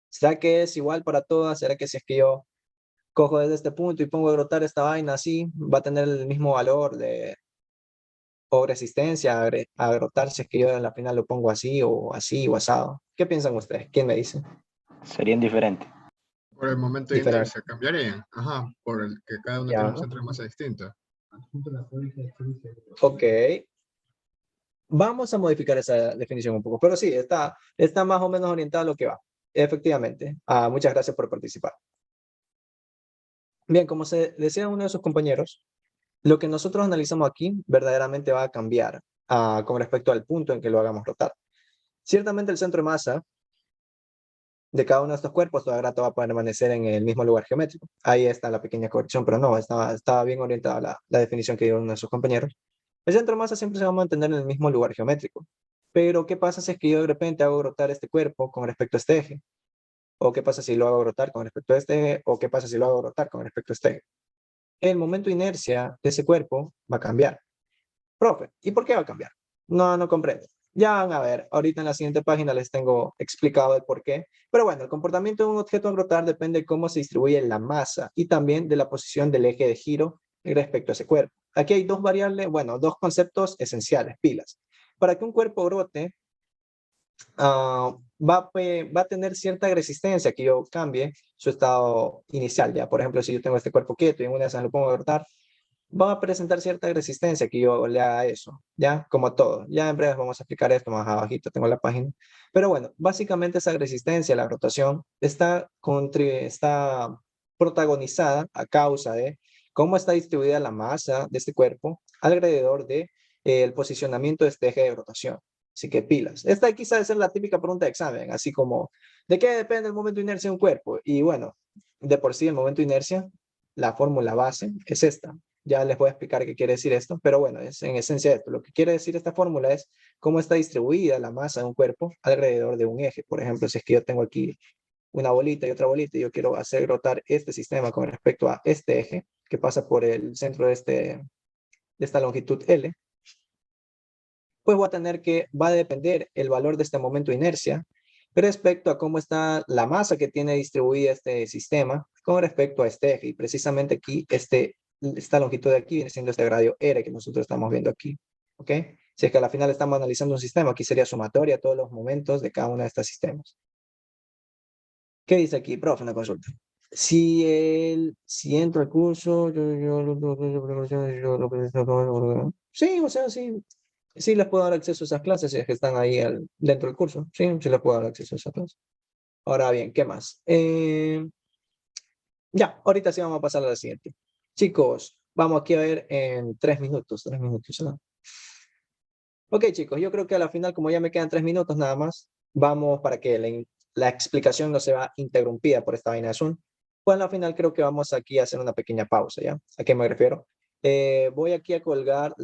¿Será que es igual para todas? ¿Será que si es que yo cojo desde este punto y pongo a rotar esta vaina así, va a tener el mismo valor o resistencia a rotar si es que yo en la final lo pongo así o asado? ¿Qué piensan ustedes? ¿Quién me dice? Serían diferentes. Por el momento de Diferente. inercia cambiarían. Ajá, por el que cada uno Ya. tiene un centro de masa distinto. Ok. Vamos a modificar esa definición un poco, pero sí, está más o menos orientado a lo que va. Efectivamente. Muchas gracias por participar. Bien, como se decía uno de sus compañeros, lo que nosotros analizamos aquí verdaderamente va a cambiar con respecto al punto en que lo hagamos rotar. Ciertamente el centro de masa de cada uno de estos cuerpos todavía va a permanecer en el mismo lugar geométrico. Ahí está la pequeña corrección, pero no, estaba bien orientada la definición que dio uno de sus compañeros. El centro de masa siempre se va a mantener en el mismo lugar geométrico. Pero, ¿qué pasa si es que yo de repente hago rotar este cuerpo con respecto a este eje? ¿O qué pasa si lo hago rotar con respecto a este eje? ¿O qué pasa si lo hago rotar con respecto a este eje? El momento de inercia de ese cuerpo va a cambiar. Profe, ¿y por qué va a cambiar? No comprendo. Ya van a ver, ahorita en la siguiente página les tengo explicado el por qué. Pero bueno, el comportamiento de un objeto al rotar depende de cómo se distribuye la masa y también de la posición del eje de giro respecto a ese cuerpo. Aquí hay dos variables, bueno, dos conceptos esenciales, pilas. Para que un cuerpo rote, va a tener cierta resistencia que yo cambie su estado inicial. Ya, por ejemplo, si yo tengo este cuerpo quieto y en una de esas lo pongo a rotar, va a presentar cierta resistencia que yo le haga eso, ¿ya? Como todo. Ya en breve vamos a explicar esto más abajito, tengo la página. Pero bueno, básicamente esa resistencia, la rotación, está protagonizada a causa de cómo está distribuida la masa de este cuerpo alrededor de, el posicionamiento de este eje de rotación. Así que pilas. Esta quizás es la típica pregunta de examen, así como, ¿de qué depende el momento de inercia de un cuerpo? Y bueno, de por sí el momento de inercia, la fórmula base es esta. Ya les voy a explicar qué quiere decir esto, pero bueno, es en esencia esto. Lo que quiere decir esta fórmula es cómo está distribuida la masa de un cuerpo alrededor de un eje. Por ejemplo, si es que yo tengo aquí una bolita y otra bolita y yo quiero hacer rotar este sistema con respecto a este eje que pasa por el centro de esta longitud L, pues voy a tener que, va a depender el valor de este momento de inercia respecto a cómo está la masa que tiene distribuida este sistema con respecto a este eje. Y precisamente aquí, esta longitud de aquí viene siendo este radio R que nosotros estamos viendo aquí. ¿Ok? Si es que a la final estamos analizando un sistema, aquí sería sumatoria todos los momentos de cada uno de estos sistemas. ¿Qué dice aquí, profe? Una consulta. Si entro al curso, sí, o sea, sí, sí les puedo dar acceso a esas clases si es que están ahí dentro del curso. Sí, sí les puedo dar acceso a esas clases. Ahora bien, ¿qué más? Ya, ahorita sí vamos a pasar a la siguiente. Chicos, vamos aquí a ver en 3 minutos, 3 minutos, ¿no? Ok, chicos, yo creo que a la final, como ya me quedan 3 minutos nada más, vamos para que la explicación no se va interrumpida por esta vaina de Zoom. Pues a la final creo que vamos aquí a hacer una pequeña pausa, ¿ya? ¿A qué me refiero? Voy aquí a colgar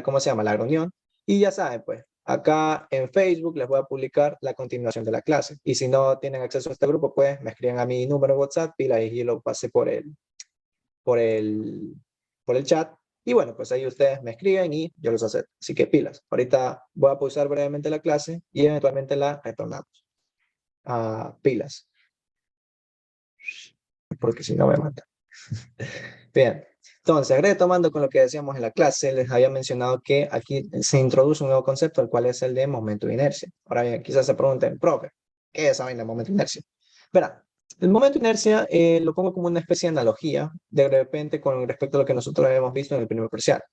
¿cómo se llama? La reunión. Y ya saben, pues, acá en Facebook les voy a publicar la continuación de la clase. Y si no tienen acceso a este grupo, pues me escriben a mi número de WhatsApp y yo lo pasé por el, por el chat. Y bueno, pues ahí ustedes me escriben y yo los acepto. Así que pilas. Ahorita voy a pausar brevemente la clase y eventualmente la retornamos. Pilas. Porque si no me mata. Bien. Entonces, retomando con lo que decíamos en la clase, les había mencionado que aquí se introduce un nuevo concepto, el cual es el de momento de inercia. Ahora bien, quizás se pregunten, profe, ¿qué es esa vaina de momento de inercia? Verá, el momento de inercia lo pongo como una especie de analogía, de repente con respecto a lo que nosotros habíamos visto en el primer parcial.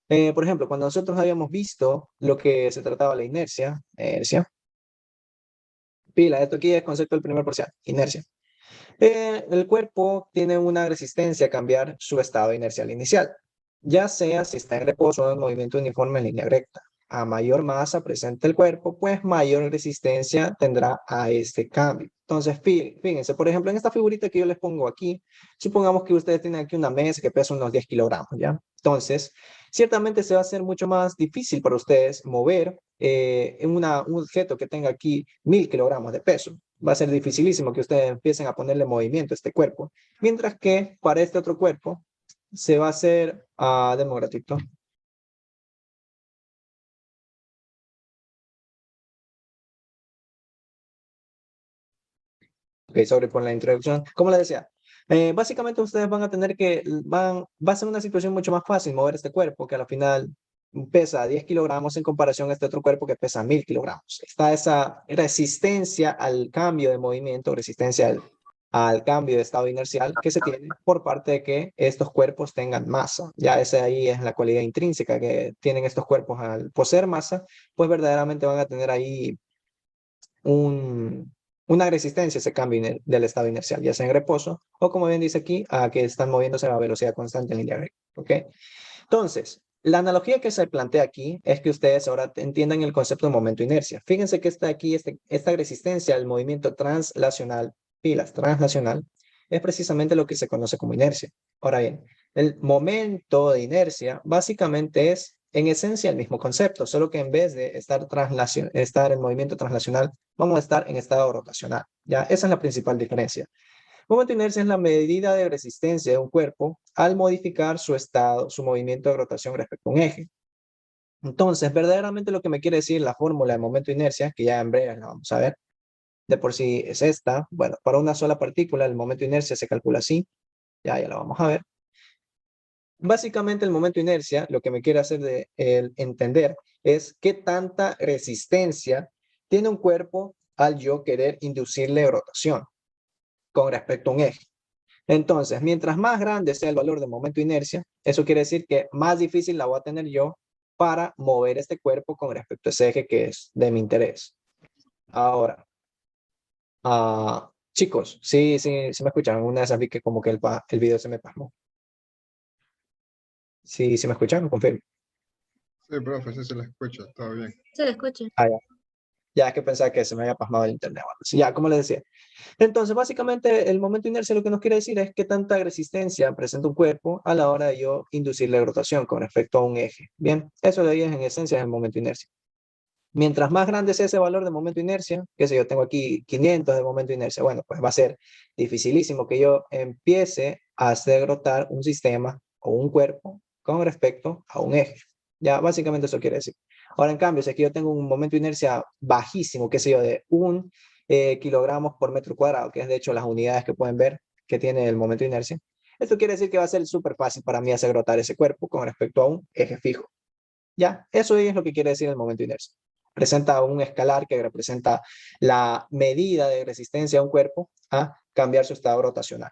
Por ejemplo, cuando nosotros habíamos visto lo que se trataba de la inercia, pila, esto aquí es concepto del primer parcial, inercia. El cuerpo tiene una resistencia a cambiar su estado inercial inicial, ya sea si está en reposo o en movimiento uniforme en línea recta. A mayor masa presente el cuerpo, pues mayor resistencia tendrá a este cambio. Entonces, fíjense, por ejemplo, en esta figurita que yo les pongo aquí, supongamos que ustedes tienen aquí una mesa que pesa unos 10 kilogramos, ¿ya? Entonces, ciertamente se va a hacer mucho más difícil para ustedes mover un objeto que tenga aquí 1000 kilogramos de peso. Va a ser dificilísimo que ustedes empiecen a ponerle movimiento a este cuerpo. Mientras que para este otro cuerpo se va a hacer, democrático. Ok, sobre por la introducción. Como les decía, básicamente ustedes van a tener va a ser una situación mucho más fácil mover este cuerpo que a la final pesa 10 kilogramos en comparación a este otro cuerpo que pesa 1000 kilogramos. Está esa resistencia al cambio de movimiento, resistencia al cambio de estado inercial que se tiene por parte de que estos cuerpos tengan masa. Ya esa ahí es la cualidad intrínseca que tienen estos cuerpos al poseer masa, pues verdaderamente van a tener ahí una resistencia a ese cambio del estado inercial, ya sea en reposo o como bien dice aquí, a que están moviéndose a velocidad constante en línea recta. ¿Ok? Entonces, la analogía que se plantea aquí es que ustedes ahora entiendan el concepto de momento de inercia. Fíjense que está aquí esta resistencia al movimiento translacional, pilas, translacional, es precisamente lo que se conoce como inercia. Ahora bien, el momento de inercia básicamente es en esencia el mismo concepto, solo que en vez de estar en movimiento translacional, vamos a estar en estado rotacional. ¿Ya? Esa es la principal diferencia. Momento de inercia es la medida de resistencia de un cuerpo al modificar su estado, su movimiento de rotación respecto a un eje. Entonces, verdaderamente lo que me quiere decir la fórmula de momento de inercia, que ya en breve la vamos a ver, de por sí es esta. Bueno, para una sola partícula el momento de inercia se calcula así, ya la vamos a ver. Básicamente el momento de inercia, lo que me quiere hacer entender es qué tanta resistencia tiene un cuerpo al yo querer inducirle rotación con respecto a un eje. Entonces, mientras más grande sea el valor de momento de inercia, eso quiere decir que más difícil la voy a tener yo para mover este cuerpo con respecto a ese eje que es de mi interés. Ahora, chicos, sí me escuchan. Una vez vi que como que el video se me pasmó. Sí me escuchan, confirmo. Sí, profe, sí se la escucha, todo bien. Se le escucha. Ya es que pensaba que se me había pasmado el internet. Bueno, sí, ya, como les decía. Entonces, básicamente, el momento de inercia lo que nos quiere decir es qué tanta resistencia presenta un cuerpo a la hora de yo inducirle rotación con respecto a un eje. Bien, eso de ahí es en esencia el momento de inercia. Mientras más grande sea ese valor de momento de inercia, que sé yo, tengo aquí 500 de momento de inercia, bueno, pues va a ser dificilísimo que yo empiece a hacer rotar un sistema o un cuerpo con respecto a un eje. Ya, básicamente eso quiere decir. Ahora, en cambio, si es que yo tengo un momento de inercia bajísimo, qué sé yo, de 1 kilogramos por metro cuadrado, que es de hecho las unidades que pueden ver que tiene el momento de inercia, esto quiere decir que va a ser súper fácil para mí hacer rotar ese cuerpo con respecto a un eje fijo. Ya, eso es lo que quiere decir el momento de inercia. Presenta un escalar que representa la medida de resistencia a un cuerpo a cambiar su estado rotacional.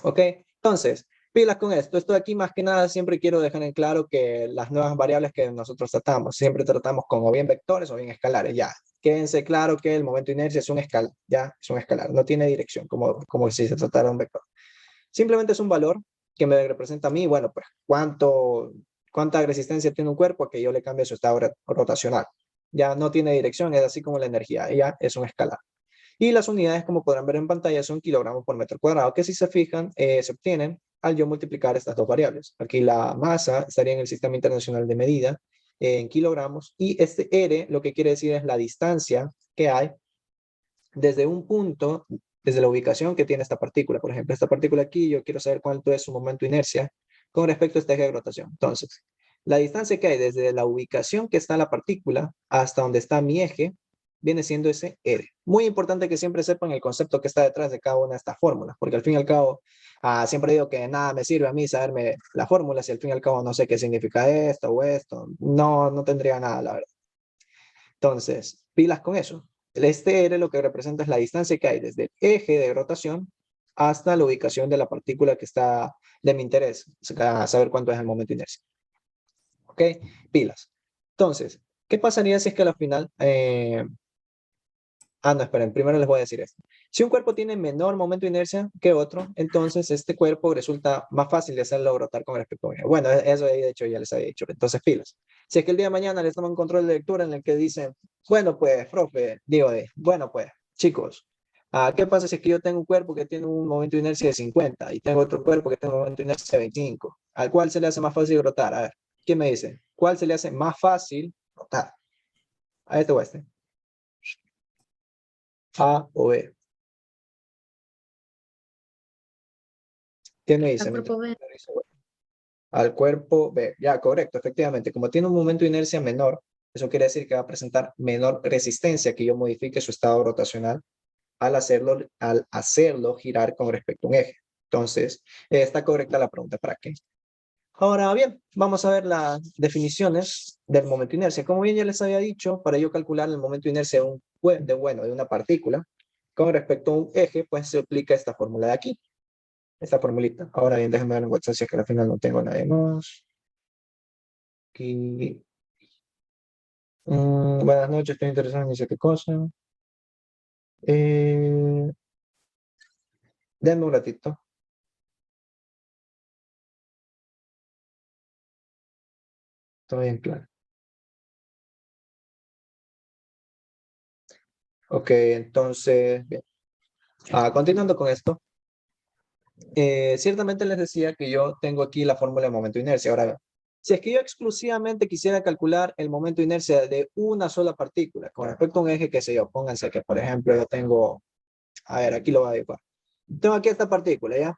¿Ok? Entonces, pilas con esto. Esto de aquí más que nada siempre quiero dejar en claro que las nuevas variables que nosotros tratamos, siempre tratamos con o bien vectores o bien escalares. Ya, quédense claro que el momento de inercia es un escalar, ya, es un escalar, no tiene dirección como si se tratara de un vector. Simplemente es un valor que me representa a mí, bueno, pues cuánta resistencia tiene un cuerpo a que yo le cambie su estado rotacional. Ya no tiene dirección, es así como la energía, ya es un escalar. Y las unidades, como podrán ver en pantalla, son kilogramos por metro cuadrado, que si se fijan, se obtienen al yo multiplicar estas dos variables. Aquí la masa estaría en el Sistema Internacional de Medida en kilogramos, y este R lo que quiere decir es la distancia que hay desde un punto, desde la ubicación que tiene esta partícula. Por ejemplo, esta partícula aquí, yo quiero saber cuánto es su momento de inercia con respecto a este eje de rotación. Entonces, la distancia que hay desde la ubicación que está la partícula hasta donde está mi eje viene siendo ese R. Muy importante que siempre sepan el concepto que está detrás de cada una de estas fórmulas, porque al fin y al cabo, siempre digo que nada me sirve a mí saberme la fórmula si al fin y al cabo no sé qué significa esto o esto. No tendría nada, la verdad. Entonces, pilas con eso. Este R lo que representa es la distancia que hay desde el eje de rotación hasta la ubicación de la partícula que está de mi interés, saber cuánto es el momento de inercia. ¿Ok? Pilas. Entonces, ¿qué pasaría si es que al final... no, esperen, primero les voy a decir esto. Si un cuerpo tiene menor momento de inercia que otro, entonces este cuerpo resulta más fácil de hacerlo rotar con respecto a él. Bueno, eso de hecho ya les había dicho. Entonces, pilas. Si es que el día de mañana les toman control de lectura en el que dicen, bueno, pues, profe, bueno, pues, chicos, ¿qué pasa si es que yo tengo un cuerpo que tiene un momento de inercia de 50 y tengo otro cuerpo que tiene un momento de inercia de 25? ¿Al cual se le hace más fácil rotar? A ver, ¿quién me dice? ¿Cuál se le hace más fácil rotar? A este o a este. A o B. ¿Qué me dice? Al cuerpo B. Al cuerpo B. Ya, correcto, efectivamente. Como tiene un momento de inercia menor, eso quiere decir que va a presentar menor resistencia que yo modifique su estado rotacional al hacerlo girar con respecto a un eje. Entonces, está correcta la pregunta, ¿para qué? Ahora bien, vamos a ver las definiciones del momento de inercia. Como bien ya les había dicho, para yo calcular el momento de inercia de una partícula con respecto a un eje, pues se aplica esta fórmula de aquí. Esta formulita. Ahora bien, déjenme ver en WhatsApp si es que al final no tengo nadie más. Aquí. Buenas noches, estoy interesado en decir qué cosa. Denme un ratito. Estoy en claro. Ok, entonces, bien. Continuando con esto. Ciertamente les decía que yo tengo aquí la fórmula de momento de inercia. Ahora, si es que yo exclusivamente quisiera calcular el momento de inercia de una sola partícula con respecto a un eje, que sé yo, pónganse que, por ejemplo, yo tengo, a ver, aquí lo voy a dibujar. Tengo aquí esta partícula, ¿ya?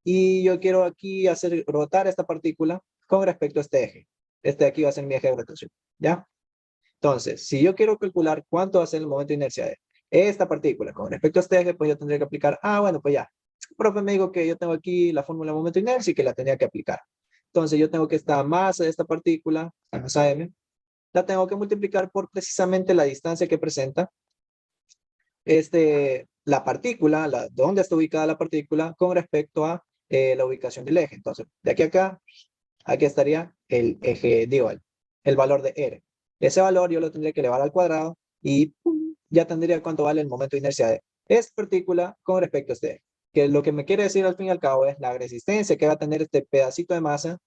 Y yo quiero aquí hacer rotar esta partícula con respecto a este eje. Este de aquí va a ser mi eje de rotación, ¿ya? Entonces, si yo quiero calcular cuánto va a ser el momento de inercia de esta partícula con respecto a este eje, pues yo tendría que aplicar, bueno, pues ya. El profe me dijo que yo tengo aquí la fórmula de momento de inercia y que la tenía que aplicar. Entonces, yo tengo que esta masa de esta partícula, la masa m, la tengo que multiplicar por precisamente la distancia que presenta la partícula, dónde está ubicada la partícula con respecto a la ubicación del eje. Entonces, de aquí a acá, aquí estaría el eje, digo, el valor de R. Ese valor yo lo tendría que elevar al cuadrado y ¡pum! Ya tendría cuánto vale el momento de inercia de esta partícula con respecto a este eje. Que lo que me quiere decir al fin y al cabo es la resistencia que va a tener este pedacito de masa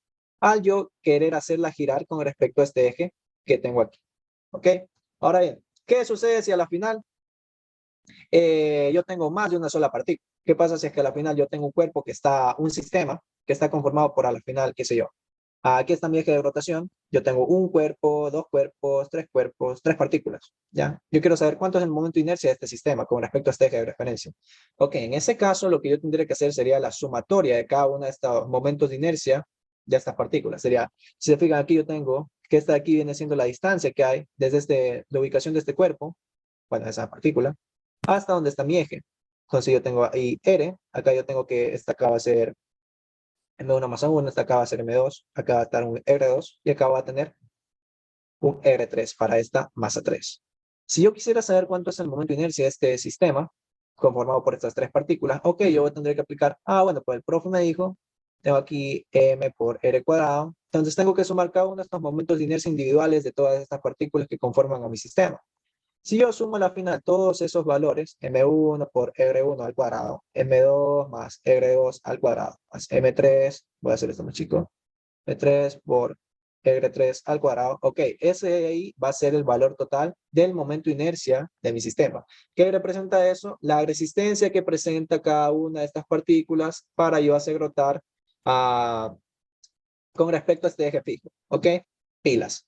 al yo querer hacerla girar con respecto a este eje que tengo aquí. ¿Ok? Ahora bien, ¿qué sucede si a la final yo tengo más de una sola partícula? ¿Qué pasa si es que a la final yo tengo un cuerpo que está, un sistema que está conformado por a la final, qué sé yo? Aquí está mi eje de rotación. Yo tengo un cuerpo, dos cuerpos, tres partículas. ¿Ya? Yo quiero saber cuánto es el momento de inercia de este sistema con respecto a este eje de referencia. Ok, en ese caso lo que yo tendría que hacer sería la sumatoria de cada uno de estos momentos de inercia de estas partículas. Sería, si se fijan aquí yo tengo que esta de aquí viene siendo la distancia que hay desde la ubicación de este cuerpo, bueno, esa partícula, hasta donde está mi eje. Entonces yo tengo ahí R, acá yo tengo que esta acá va a ser M1 más A1, esta acá va a ser M2, acá va a estar un R2 y acá va a tener un R3 para esta masa 3. Si yo quisiera saber cuánto es el momento de inercia de este sistema, conformado por estas tres partículas, ok, yo tendría que aplicar, bueno, pues el profe me dijo, tengo aquí M por R cuadrado, entonces tengo que sumar cada uno de estos momentos de inercia individuales de todas estas partículas que conforman a mi sistema. Si yo sumo a la final todos esos valores, M1 por R1 al cuadrado, M2 más R2 al cuadrado, más M3, voy a hacer esto más chico, M3 por R3 al cuadrado, ok, ese ahí va a ser el valor total del momento de inercia de mi sistema. ¿Qué representa eso? La resistencia que presenta cada una de estas partículas para yo hacer rotar con respecto a este eje fijo, ok, pilas.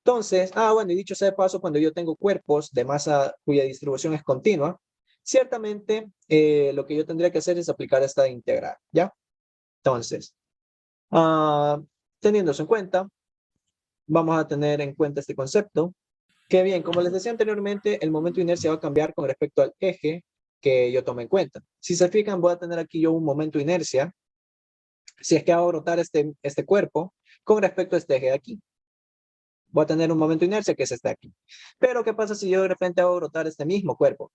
Entonces, bueno, y dicho sea de paso, cuando yo tengo cuerpos de masa cuya distribución es continua, ciertamente lo que yo tendría que hacer es aplicar esta integral, ¿ya? Entonces, teniendo eso en cuenta, vamos a tener en cuenta este concepto, que bien, como les decía anteriormente, el momento de inercia va a cambiar con respecto al eje que yo tome en cuenta. Si se fijan, voy a tener aquí yo un momento de inercia, si es que hago rotar este cuerpo con respecto a este eje de aquí. Voy a tener un momento de inercia que es este aquí. Pero, ¿qué pasa si yo de repente hago rotar este mismo cuerpo,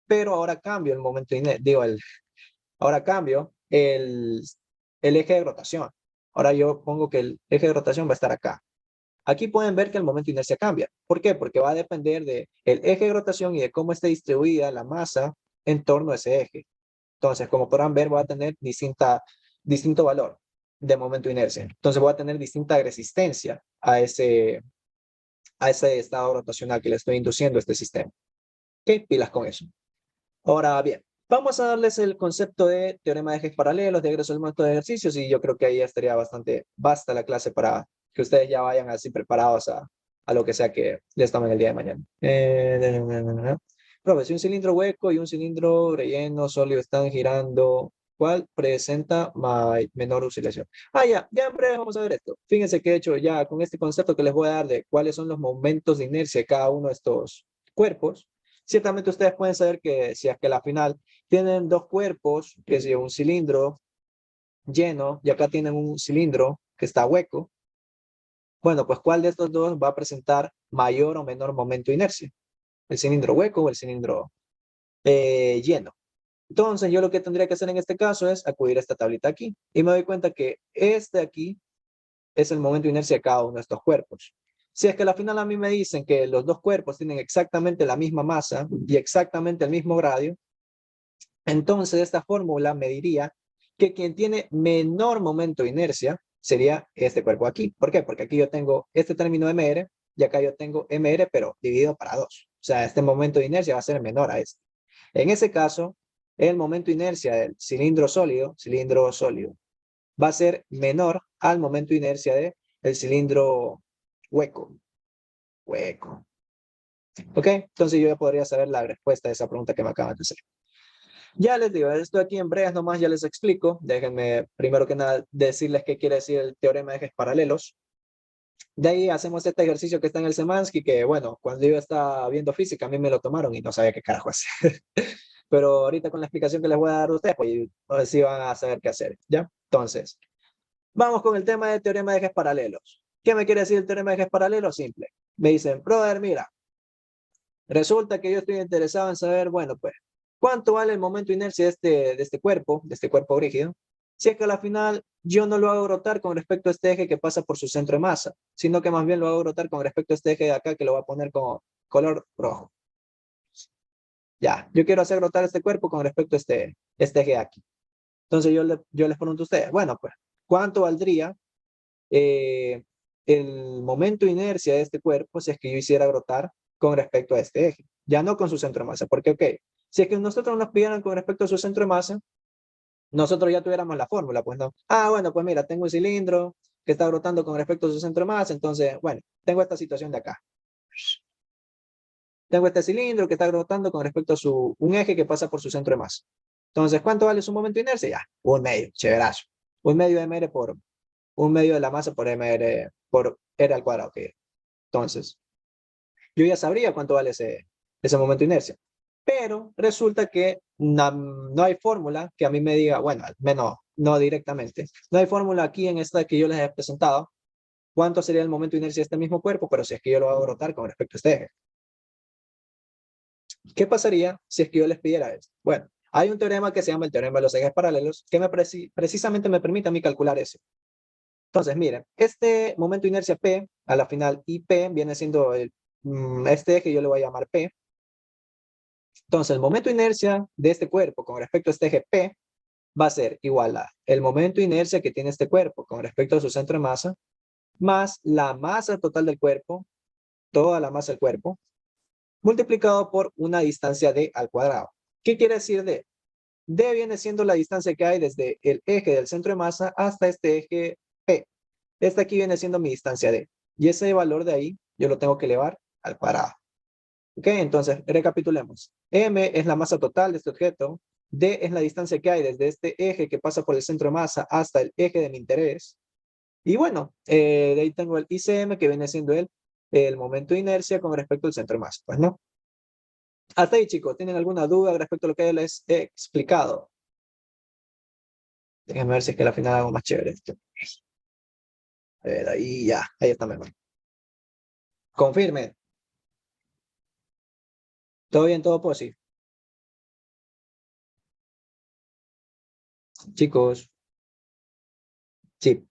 pero ahora cambio el momento de inercia, ahora cambio el eje de rotación. Ahora yo pongo que el eje de rotación va a estar acá. Aquí pueden ver que el momento de inercia cambia. ¿Por qué? Porque va a depender del eje de rotación y de cómo esté distribuida la masa en torno a ese eje. Entonces, como podrán ver, voy a tener distinto valor de momento de inercia. Entonces voy a tener distinta resistencia a ese estado rotacional que le estoy induciendo a este sistema. ¿Qué pilas con eso? Ahora bien, vamos a darles el concepto de teorema de ejes paralelos, de egreso del método de ejercicios, y yo creo que ahí estaría bastante vasta la clase para que ustedes ya vayan así preparados a lo que sea que les tomen el día de mañana. Profe, si un cilindro hueco y un cilindro relleno sólido están girando, ¿cuál presenta menor oscilación? Ya en breve vamos a ver esto. Fíjense que he hecho ya con este concepto que les voy a dar de cuáles son los momentos de inercia de cada uno de estos cuerpos. Ciertamente ustedes pueden saber que si es que al final tienen dos cuerpos, que es un cilindro lleno y acá tienen un cilindro que está hueco, bueno, pues ¿cuál de estos dos va a presentar mayor o menor momento de inercia? ¿El cilindro hueco o el cilindro lleno? Entonces yo lo que tendría que hacer en este caso es acudir a esta tablita aquí y me doy cuenta que este aquí es el momento de inercia de cada uno de estos cuerpos. Si es que al final a mí me dicen que los dos cuerpos tienen exactamente la misma masa y exactamente el mismo radio, entonces esta fórmula me diría que quien tiene menor momento de inercia sería este cuerpo aquí. ¿Por qué? Porque aquí yo tengo este término MR y acá yo tengo MR pero dividido para 2. O sea, este momento de inercia va a ser menor a este. En ese caso, el momento de inercia del cilindro sólido, va a ser menor al momento de inercia del cilindro hueco. ¿Ok? Entonces yo ya podría saber la respuesta de esa pregunta que me acaban de hacer. Ya les digo, esto aquí en breves nomás ya les explico. Déjenme primero que nada decirles qué quiere decir el teorema de ejes paralelos. De ahí hacemos este ejercicio que está en el Semansky, que bueno, cuando yo estaba viendo física, a mí me lo tomaron y no sabía qué carajo hacer. Pero ahorita con la explicación que les voy a dar a ustedes, pues sí van a saber qué hacer, ¿ya? Entonces, vamos con el tema del teorema de ejes paralelos. ¿Qué me quiere decir el teorema de ejes paralelos? Simple. Me dicen, brother, mira, resulta que yo estoy interesado en saber, bueno, pues, ¿cuánto vale el momento de inercia de este cuerpo rígido? Si es que a la final yo no lo hago rotar con respecto a este eje que pasa por su centro de masa, sino que más bien lo hago rotar con respecto a este eje de acá que lo voy a poner con color rojo. Ya, yo quiero hacer rotar este cuerpo con respecto a este eje de aquí. Entonces yo les pregunto a ustedes, bueno, pues, ¿cuánto valdría el momento de inercia de este cuerpo si es que yo hiciera rotar con respecto a este eje? Ya no con su centro de masa, porque, ok, si es que nosotros nos pidieran con respecto a su centro de masa, nosotros ya tuviéramos la fórmula, pues no. Ah, bueno, pues mira, tengo un cilindro que está rotando con respecto a su centro de masa, entonces, bueno, tengo esta situación de acá. Tengo este cilindro que está rotando con respecto a un eje que pasa por su centro de masa. Entonces, ¿cuánto vale su momento de inercia? Ya, un medio, chéverazo. Un medio de mr por un medio de la masa por mr por r al cuadrado. Okay. Entonces, yo ya sabría cuánto vale ese momento de inercia. Pero resulta que no hay fórmula que a mí me diga, bueno, al menos no directamente. No hay fórmula aquí en esta que yo les he presentado. ¿Cuánto sería el momento de inercia de este mismo cuerpo? Pero si es que yo lo hago rotar con respecto a este eje. ¿Qué pasaría si es que yo les pidiera esto? Bueno, hay un teorema que se llama el teorema de los ejes paralelos que precisamente me permite a mí calcular eso. Entonces, miren, este momento de inercia P, a la final IP viene siendo este eje, yo le voy a llamar P. Entonces, el momento de inercia de este cuerpo con respecto a este eje P va a ser igual a el momento de inercia que tiene este cuerpo con respecto a su centro de masa, más la masa total del cuerpo, toda la masa del cuerpo, multiplicado por una distancia d al cuadrado. ¿Qué quiere decir d? D viene siendo la distancia que hay desde el eje del centro de masa hasta este eje P. Esta aquí viene siendo mi distancia d. Y ese valor de ahí yo lo tengo que elevar al cuadrado. Ok, entonces recapitulemos. M es la masa total de este objeto. D es la distancia que hay desde este eje que pasa por el centro de masa hasta el eje de mi interés. Y bueno, de ahí tengo el ICM que viene siendo el momento de inercia con respecto al centro de masa. Pues no. Hasta ahí, chicos, ¿tienen alguna duda respecto a lo que les he explicado? Déjenme ver si es que al final hago más chévere esto. A ver, ahí ya, ahí está mejor. Confirme. ¿Todo bien, todo posible? Chicos. Sí.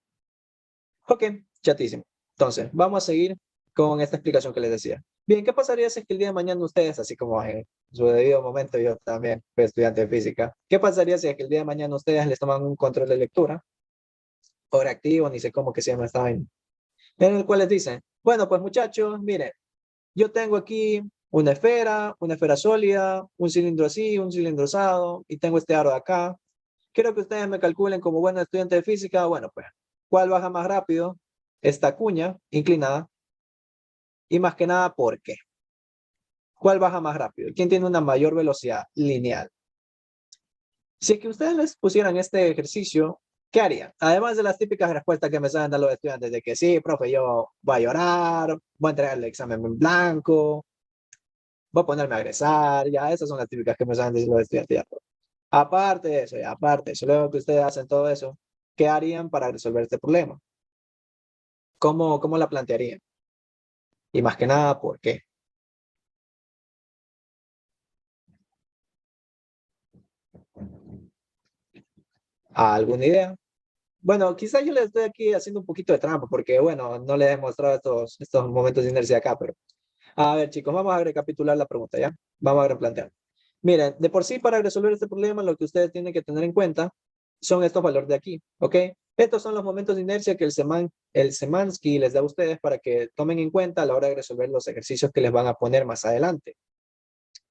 Ok, chatísimo. Entonces, vamos a seguir con esta explicación que les decía. Bien, ¿qué pasaría si es que el día de mañana ustedes, así como en su debido momento yo también fui estudiante de física, qué pasaría si es que el día de mañana ustedes les toman un control de lectura, o reactivo, ni sé cómo que se llama esta vaina, en el cual les dicen, bueno, pues muchachos, miren, yo tengo aquí una esfera sólida, un cilindro así, un cilindro asado, y tengo este aro de acá. Quiero que ustedes me calculen como buenos estudiantes de física, bueno, pues, ¿cuál baja más rápido? Esta cuña inclinada, y más que nada, ¿por qué? ¿Cuál baja más rápido? ¿Quién tiene una mayor velocidad lineal? Si es que ustedes les pusieran este ejercicio, ¿qué harían? Además de las típicas respuestas que me saben dar los estudiantes de que sí, profe, yo voy a llorar, voy a entregar el examen en blanco, voy a ponerme a egresar, ya esas son las típicas que me saben decir los estudiantes. Ya. Aparte de eso, ya, aparte de eso, luego que ustedes hacen todo eso, ¿qué harían para resolver este problema? ¿Cómo la plantearían? Y más que nada, ¿por qué? ¿Alguna idea? Bueno, quizás yo les estoy aquí haciendo un poquito de trampa, porque bueno, no les he mostrado estos momentos de inercia acá, pero a ver, chicos, vamos a recapitular la pregunta, ¿ya? Vamos a replantear. Miren, de por sí, para resolver este problema, lo que ustedes tienen que tener en cuenta son estos valores de aquí, ¿ok? Estos son los momentos de inercia que el Semansky les da a ustedes para que tomen en cuenta a la hora de resolver los ejercicios que les van a poner más adelante.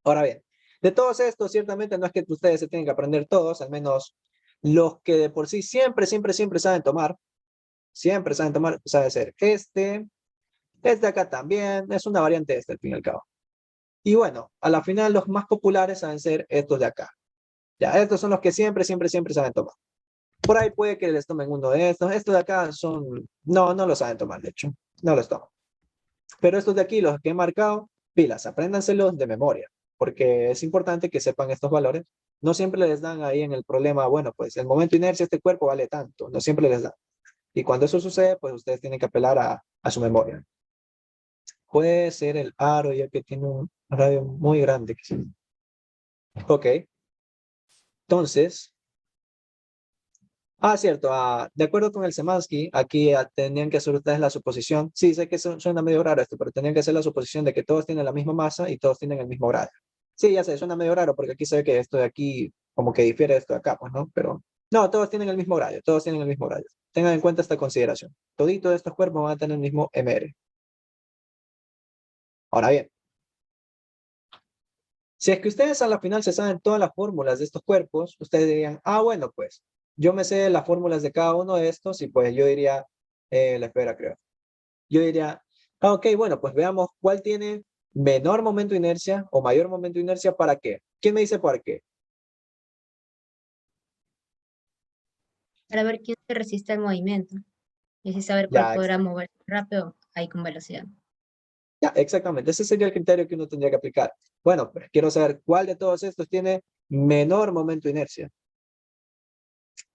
Ahora bien, de todos estos, ciertamente no es que ustedes se tienen que aprender todos, al menos los que de por sí siempre saben tomar, sabe ser este acá también, es una variante de este al fin y al cabo. Y bueno, a la final los más populares saben ser estos de acá. Ya, estos son los que siempre saben tomar. Por ahí puede que les tomen uno de estos. Estos de acá son, no lo saben tomar, de hecho. No los toman. Pero estos de aquí, los que he marcado, pilas, apréndanselos de memoria, porque es importante que sepan estos valores. No siempre les dan ahí en el problema, bueno, pues el momento de inercia de este cuerpo vale tanto, no siempre les dan. Y cuando eso sucede, pues ustedes tienen que apelar a su memoria. Puede ser el aro, ya que tiene un radio muy grande. Ok. Entonces, cierto, de acuerdo con el Semansky, aquí tenían que hacer ustedes la suposición. Sí, sé que suena medio raro esto, pero tenían que hacer la suposición de que todos tienen la misma masa y todos tienen el mismo grado. Sí, ya sé, suena medio raro porque aquí se ve que esto de aquí como que difiere de esto de acá, pues, ¿no? Pero no, todos tienen el mismo grado, todos tienen el mismo grado. Tengan en cuenta esta consideración. Toditos estos cuerpos van a tener el mismo MR. Ahora bien, si es que ustedes a la final se saben todas las fórmulas de estos cuerpos, ustedes dirían, bueno, pues yo me sé las fórmulas de cada uno de estos y pues yo diría, la espera, creo. Yo diría, ok, bueno, pues veamos cuál tiene menor momento de inercia o mayor momento de inercia, ¿para qué? ¿Quién me dice por qué? Para ver quién se resiste al movimiento y así saber cuál Ya, podrá moverse rápido ahí con velocidad. ya, exactamente. Ese sería el criterio que uno tendría que aplicar. Bueno, pues quiero saber cuál de todos estos tiene menor momento de inercia.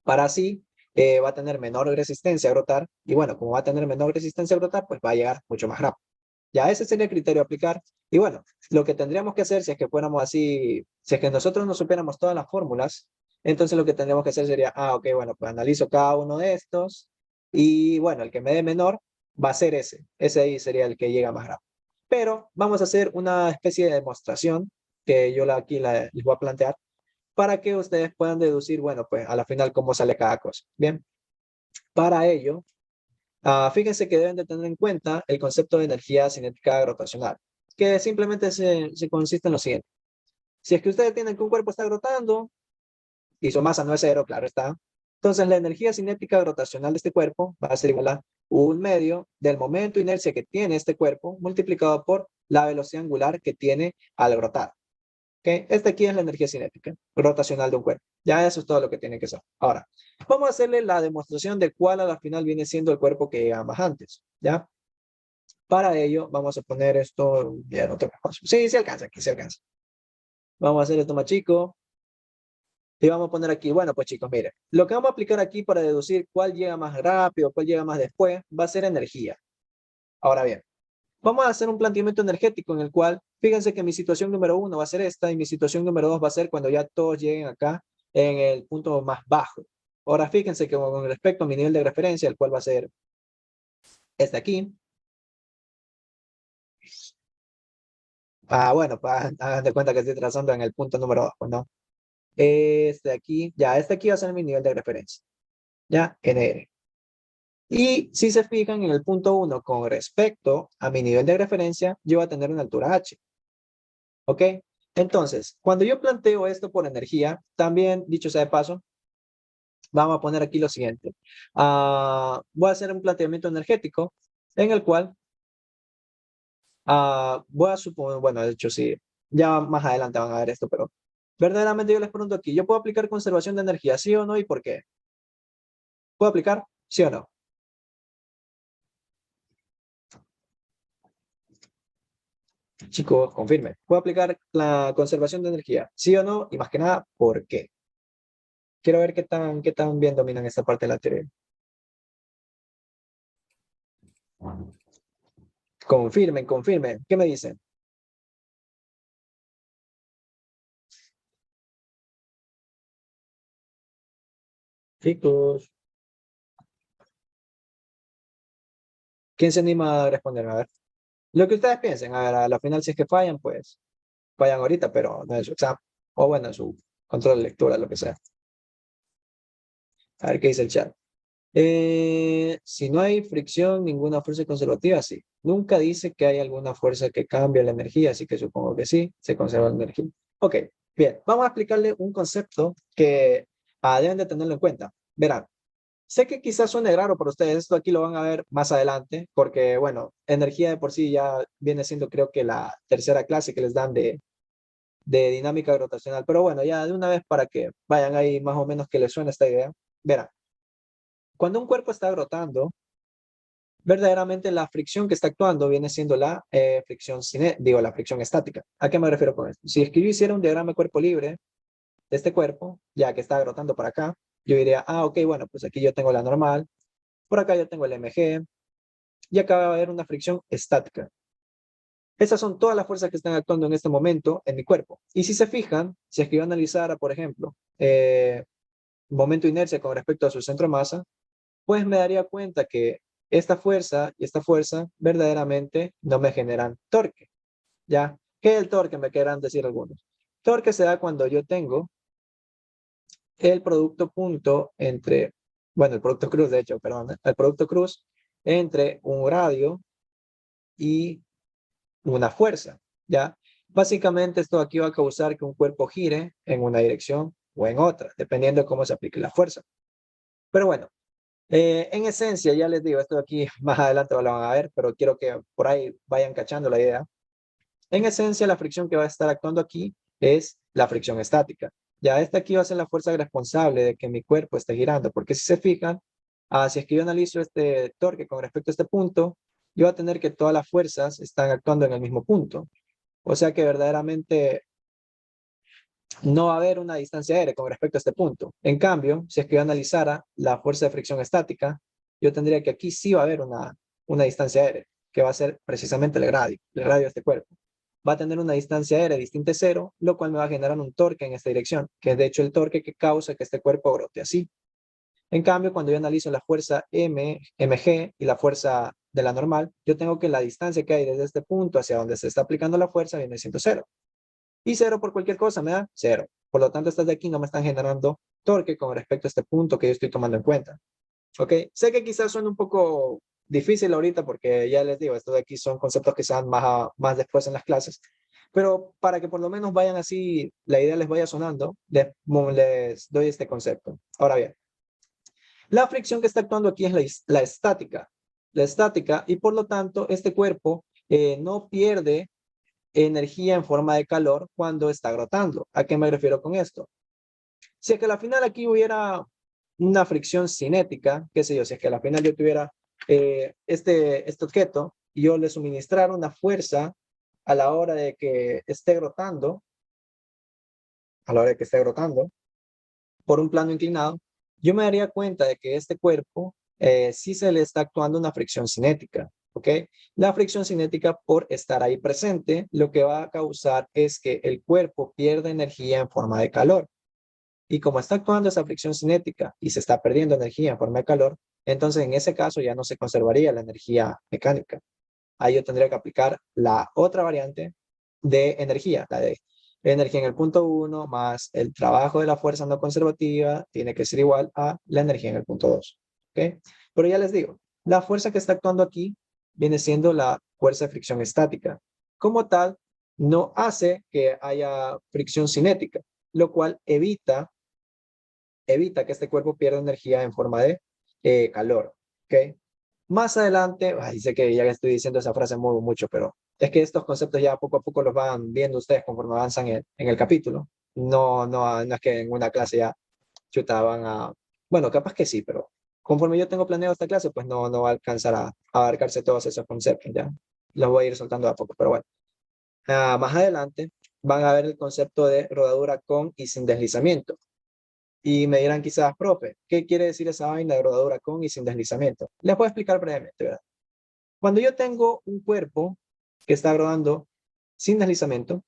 Para así va a tener menor resistencia a brotar y bueno, como va a tener menor resistencia a brotar, pues va a llegar mucho más rápido. Ya ese sería el criterio a aplicar. Y bueno, lo que tendríamos que hacer si es que fuéramos así, si es que nosotros no supiéramos todas las fórmulas, entonces lo que tendríamos que hacer sería, ok, bueno, pues analizo cada uno de estos y bueno, el que me dé menor va a ser ese. Ese ahí sería el que llega más rápido. Pero vamos a hacer una especie de demostración que yo aquí les voy a plantear para que ustedes puedan deducir, bueno, pues a la final cómo sale cada cosa. Bien, para ello, fíjense que deben de tener en cuenta el concepto de energía cinética gravitacional, que simplemente se consiste en lo siguiente. Si es que ustedes tienen que un cuerpo está rotando y su masa no es cero, claro está, entonces la energía cinética gravitacional de este cuerpo va a ser igual a un medio del momento de inercia que tiene este cuerpo multiplicado por la velocidad angular que tiene al rotar. ¿Okay? Esta aquí es la energía cinética rotacional de un cuerpo. Ya eso es todo lo que tiene que ser. Ahora, vamos a hacerle la demostración de cuál a la final viene siendo el cuerpo que llega más antes. ¿Ya? Para ello, vamos a poner esto, ya no tengo espacio. Sí, se alcanza, aquí se alcanza. Vamos a hacer esto más chico. Y vamos a poner aquí, bueno, pues chicos, miren, lo que vamos a aplicar aquí para deducir cuál llega más rápido, cuál llega más después, va a ser energía. Ahora bien, vamos a hacer un planteamiento energético en el cual, fíjense que mi situación número 1 va a ser esta y mi situación número 2 va a ser cuando ya todos lleguen acá en el punto más bajo. Ahora fíjense que con respecto a mi nivel de referencia, el cual va a ser este aquí. Bueno, hagan de cuenta que estoy trazando en el punto número 2, pues, ¿no? Este aquí, ya, este aquí va a ser mi nivel de referencia. Ya, NR. Y si se fijan en el punto 1 con respecto a mi nivel de referencia, yo voy a tener una altura H. ¿Ok? Entonces, cuando yo planteo esto por energía, también, dicho sea de paso, vamos a poner aquí lo siguiente. Voy a hacer un planteamiento energético en el cual voy a suponer, bueno, de hecho sí, ya más adelante van a ver esto, pero verdaderamente yo les pregunto aquí, ¿yo puedo aplicar conservación de energía, sí o no y por qué? ¿Puedo aplicar? ¿Sí o no? Chicos, confirme. ¿Puedo aplicar la conservación de energía? ¿Sí o no? Y más que nada, ¿por qué? Quiero ver qué tan bien dominan esta parte de la teoría. Confirmen, confirmen. ¿Qué me dicen? Chicos, ¿quién se anima a responder? A ver. Lo que ustedes piensen, a ver, a la final si es que fallan, pues fallan ahorita, pero no en su examen. O bueno, en su control de lectura, lo que sea. A ver qué dice el chat. Si no hay fricción, ninguna fuerza conservativa, sí. Nunca dice que hay alguna fuerza que cambie la energía, así que supongo que sí, se conserva la energía. Ok, bien, vamos a explicarle un concepto que deben de tenerlo en cuenta. Verán, sé que quizás suene raro para ustedes, esto aquí lo van a ver más adelante, porque bueno, energía de por sí ya viene siendo creo que la tercera clase que les dan de dinámica rotacional, pero bueno, ya de una vez para que vayan ahí más o menos que les suene esta idea. Verán, cuando un cuerpo está rotando, verdaderamente la fricción que está actuando viene siendo la la fricción estática. ¿A qué me refiero con esto? Si es que yo hiciera un diagrama de cuerpo libre de este cuerpo, ya que está rotando para acá, yo diría, ok, bueno, pues aquí yo tengo la normal, por acá yo tengo el MG, y acá va a haber una fricción estática. Esas son todas las fuerzas que están actuando en este momento en mi cuerpo. Y si se fijan, si es que yo analizara, por ejemplo, momento de inercia con respecto a su centro de masa, pues me daría cuenta que esta fuerza y esta fuerza verdaderamente no me generan torque. ¿Ya? ¿Qué es el torque? Me querrán decir algunos. Torque se da cuando yo tengo el producto punto entre, bueno, el producto cruz, de hecho, perdón, el producto cruz entre un radio y una fuerza, ¿ya? Básicamente esto aquí va a causar que un cuerpo gire en una dirección o en otra, dependiendo de cómo se aplique la fuerza. Pero bueno, en esencia, ya les digo, esto de aquí más adelante lo van a ver, pero quiero que por ahí vayan cachando la idea. En esencia, la fricción que va a estar actuando aquí es la fricción estática. Ya esta aquí va a ser la fuerza responsable de que mi cuerpo esté girando, porque si se fijan, si es que yo analizo este torque con respecto a este punto, yo voy a tener que todas las fuerzas están actuando en el mismo punto. O sea que verdaderamente no va a haber una distancia aérea con respecto a este punto. En cambio, si es que yo analizara la fuerza de fricción estática, yo tendría que aquí sí va a haber una distancia aérea, que va a ser precisamente el radio de este cuerpo. Va a tener una distancia aérea distinta de cero, lo cual me va a generar un torque en esta dirección, que es de hecho el torque que causa que este cuerpo brote así. En cambio, cuando yo analizo la fuerza mg y la fuerza de la normal, yo tengo que la distancia que hay desde este punto hacia donde se está aplicando la fuerza viene siendo cero. Y cero por cualquier cosa me da cero. Por lo tanto, estas de aquí no me están generando torque con respecto a este punto que yo estoy tomando en cuenta. ¿Ok? Sé que quizás suena un poco difícil ahorita porque ya les digo, estos de aquí son conceptos que se dan más después en las clases. Pero para que por lo menos vayan así, la idea les vaya sonando, les doy este concepto. Ahora bien, la fricción que está actuando aquí es la estática. La estática, y por lo tanto, este cuerpo no pierde energía en forma de calor cuando está rotando. ¿A qué me refiero con esto? Si es que al final aquí hubiera una fricción cinética, qué sé yo, si es que al final yo tuviera este objeto y yo le suministrara una fuerza a la hora de que esté rotando, por un plano inclinado, yo me daría cuenta de que este cuerpo sí se le está actuando una fricción cinética. ¿Ok? La fricción cinética, por estar ahí presente, lo que va a causar es que el cuerpo pierda energía en forma de calor. Y como está actuando esa fricción cinética y se está perdiendo energía en forma de calor, entonces en ese caso ya no se conservaría la energía mecánica. Ahí yo tendría que aplicar la otra variante de energía, la de energía en el punto 1 más el trabajo de la fuerza no conservativa tiene que ser igual a la energía en el punto 2. ¿Ok? Pero ya les digo, la fuerza que está actuando aquí viene siendo la fuerza de fricción estática. Como tal, no hace que haya fricción cinética, lo cual evita que este cuerpo pierda energía en forma de calor. ¿Ok? Más adelante, sé que ya estoy diciendo esa frase mucho, pero es que estos conceptos ya poco a poco los van viendo ustedes conforme avanzan en el capítulo. No es que en una clase ya chutaban a... Bueno, capaz que sí, pero conforme yo tengo planeado esta clase, pues no va a alcanzar a abarcarse todos esos conceptos, ya. Los voy a ir soltando a poco, pero bueno. Más adelante van a ver el concepto de rodadura con y sin deslizamiento. Y me dirán quizás, profe, ¿qué quiere decir esa vaina de rodadura con y sin deslizamiento? Les voy a explicar brevemente, ¿verdad? Cuando yo tengo un cuerpo que está rodando sin deslizamiento,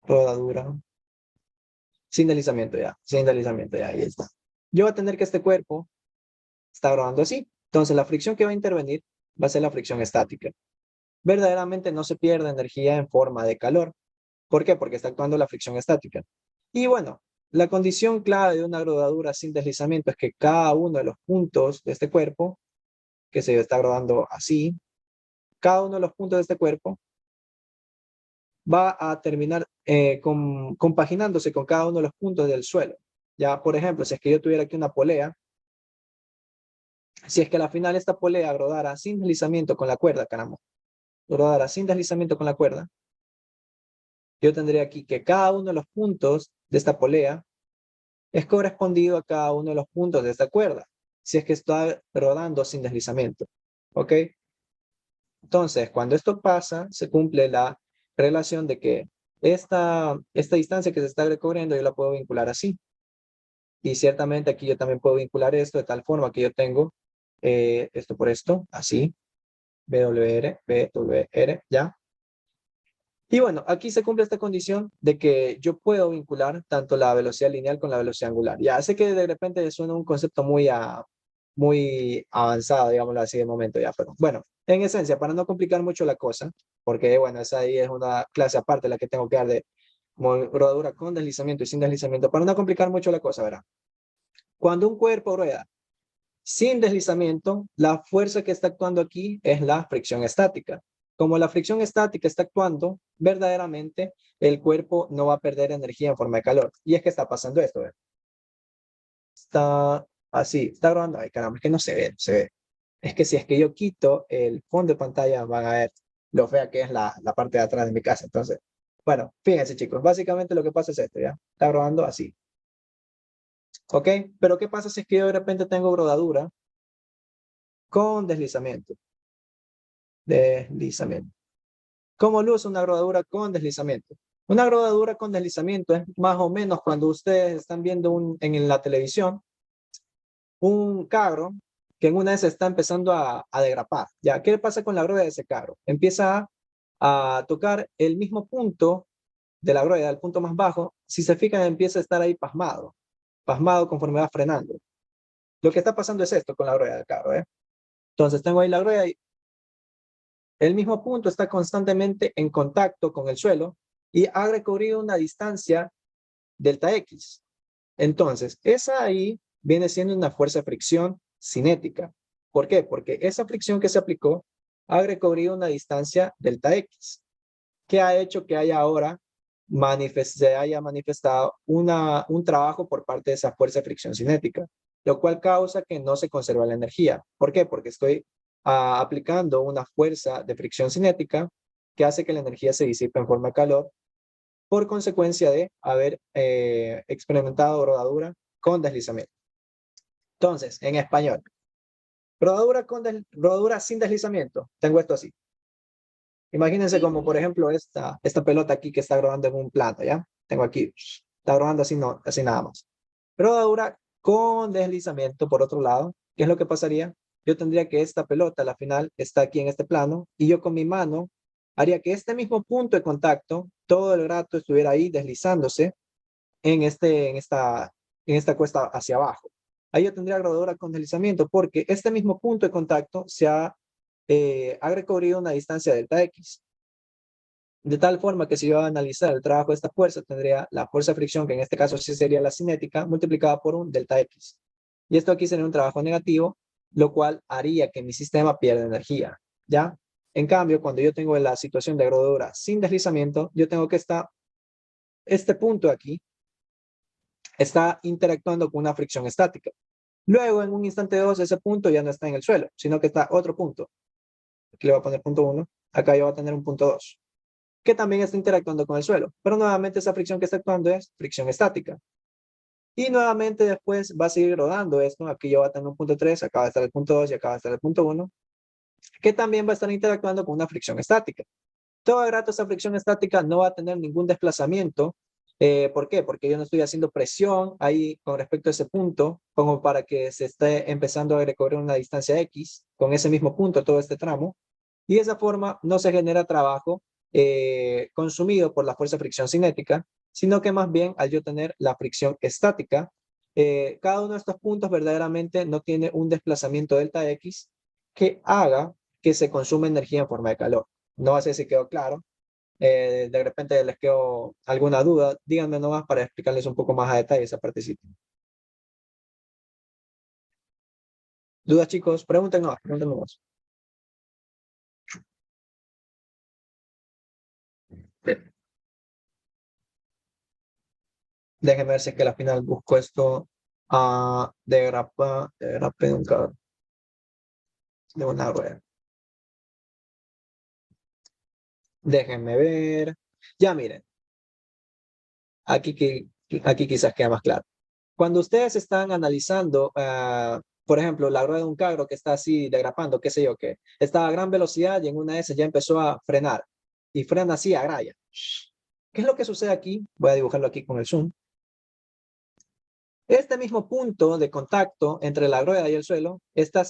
rodadura, sin deslizamiento ya, ahí está. Yo voy a tener que este cuerpo está rodando así. Entonces la fricción que va a intervenir va a ser la fricción estática. Verdaderamente no se pierde energía en forma de calor. ¿Por qué? Porque está actuando la fricción estática. Y bueno, la condición clave de una rodadura sin deslizamiento es que cada uno de los puntos de este cuerpo, que se está rodando así, cada uno de los puntos de este cuerpo va a terminar compaginándose con cada uno de los puntos del suelo. Ya, por ejemplo, si es que yo tuviera aquí una polea, si es que al final esta polea rodara sin deslizamiento con la cuerda, caramba, rodara sin deslizamiento con la cuerda, yo tendría aquí que cada uno de los puntos de esta polea es correspondido a cada uno de los puntos de esta cuerda. si es que está rodando sin deslizamiento. ¿Ok? Entonces, cuando esto pasa, se cumple la relación de que esta distancia que se está recorriendo yo la puedo vincular así. Y ciertamente aquí yo también puedo vincular esto de tal forma que yo tengo esto por esto, así, BWR, ¿ya? Y bueno, aquí se cumple esta condición de que yo puedo vincular tanto la velocidad lineal con la velocidad angular. Ya sé que de repente suena un concepto muy avanzado, digámoslo así de momento ya, pero bueno, en esencia, para no complicar mucho la cosa, porque bueno, esa ahí es una clase aparte la que tengo que dar de rodadura con deslizamiento y sin deslizamiento, para no complicar mucho la cosa, ¿verdad? Cuando un cuerpo rueda sin deslizamiento, la fuerza que está actuando aquí es la fricción estática. Como la fricción estática está actuando, verdaderamente el cuerpo no va a perder energía en forma de calor. Y es que está pasando esto, ¿verdad? Está así, está grabando. Ay, caramba, es que no se ve, no se ve. Es que si es que yo quito el fondo de pantalla, van a ver lo fea que es la parte de atrás de mi casa. Entonces, bueno, fíjense chicos, básicamente lo que pasa es esto, ¿ya? Está grabando así. ¿Ok? Pero ¿qué pasa si es que yo de repente tengo rodadura con deslizamiento? Deslizamiento. ¿Cómo luce una rodadura con deslizamiento? Una rodadura con deslizamiento es más o menos cuando ustedes están viendo en la televisión un carro que en una vez está empezando a derrapar. ¿Ya? ¿Qué pasa con la rueda de ese carro? Empieza a tocar el mismo punto de la rueda, el punto más bajo. Si se fijan, empieza a estar ahí pasmado conforme va frenando. Lo que está pasando es esto con la rueda del carro, ¿eh? Entonces tengo ahí la rueda y el mismo punto está constantemente en contacto con el suelo y ha recorrido una distancia delta X. Entonces, esa ahí viene siendo una fuerza de fricción cinética. ¿Por qué? Porque esa fricción que se aplicó ha recorrido una distancia delta X, que ha hecho que haya ahora se haya manifestado un trabajo por parte de esa fuerza de fricción cinética, lo cual causa que no se conserva la energía. ¿Por qué? Porque estoy aplicando una fuerza de fricción cinética que hace que la energía se disipe en forma de calor por consecuencia de haber experimentado rodadura con deslizamiento. Entonces, en español, rodadura sin deslizamiento, tengo esto así. Imagínense como, por ejemplo, esta pelota aquí que está rodando en un plano, ¿ya? Tengo aquí, está rodando así, no, así nada más. Rodadura con deslizamiento, por otro lado, ¿qué es lo que pasaría? Yo tendría que esta pelota, a la final, está aquí en este plano, y yo con mi mano haría que este mismo punto de contacto todo el rato estuviera ahí deslizándose en esta cuesta hacia abajo. Ahí yo tendría rodadura con deslizamiento porque este mismo punto de contacto ha recorrido una distancia delta X. De tal forma que si yo analizar el trabajo de esta fuerza, tendría la fuerza de fricción, que en este caso sí sería la cinética, multiplicada por un delta X. Y esto aquí sería un trabajo negativo, lo cual haría que mi sistema pierda energía, ¿ya? En cambio, cuando yo tengo la situación de rodadura sin deslizamiento, yo tengo que este punto aquí está interactuando con una fricción estática. Luego, en un instante 2, ese punto ya no está en el suelo, sino que está otro punto. Aquí le voy a poner punto 1, acá yo voy a tener un punto 2, que también está interactuando con el suelo. Pero nuevamente esa fricción que está actuando es fricción estática. Y nuevamente después va a seguir rodando esto. Aquí yo voy a tener un punto 3, acá va a estar el punto 2 y acá va a estar el punto 1, que también va a estar interactuando con una fricción estática. Todo el rato esa fricción estática no va a tener ningún desplazamiento. ¿Por qué? Porque yo no estoy haciendo presión ahí con respecto a ese punto, como para que se esté empezando a recorrer una distancia X con ese mismo punto, todo este tramo. Y de esa forma no se genera trabajo consumido por la fuerza de fricción cinética, sino que más bien al yo tener la fricción estática, cada uno de estos puntos verdaderamente no tiene un desplazamiento delta X que haga que se consuma energía en forma de calor. No sé si quedó claro. De repente les quedó alguna duda, díganme nomás para explicarles un poco más a detalle esa partecita. ¿Dudas, chicos? Pregúntenos, pregúntenos. Déjenme ver si es que al final busco esto de grapa de un carro, de una rueda. Déjenme ver. Ya miren, aquí quizás queda más claro. Cuando ustedes están analizando por ejemplo, la rueda de un carro que está así degrapando, qué sé yo, que está a gran velocidad y en una de esas ya empezó a frenar y frena así a graya. ¿Qué es lo que sucede aquí? Voy a dibujarlo aquí con el zoom. Este mismo punto de contacto entre la rueda y el suelo está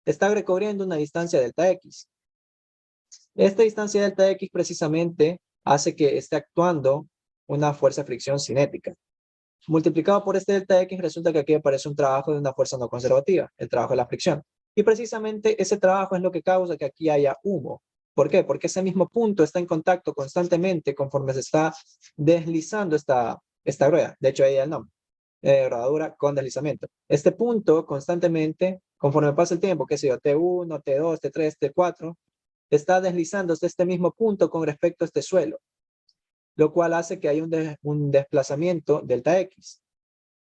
está recorriendo una distancia delta X. Esta distancia delta X precisamente hace que esté actuando una fuerza de fricción cinética. Multiplicado por este delta X, resulta que aquí aparece un trabajo de una fuerza no conservativa, el trabajo de la fricción. Y precisamente ese trabajo es lo que causa que aquí haya humo. ¿Por qué? Porque ese mismo punto está en contacto constantemente conforme se está deslizando esta rueda. De hecho, ahí el nombre. Rodadura con deslizamiento. Este punto constantemente, conforme pasa el tiempo, qué sé yo, T1, T2, T3, T4, está deslizándose este mismo punto con respecto a este suelo, lo cual hace que haya un desplazamiento delta X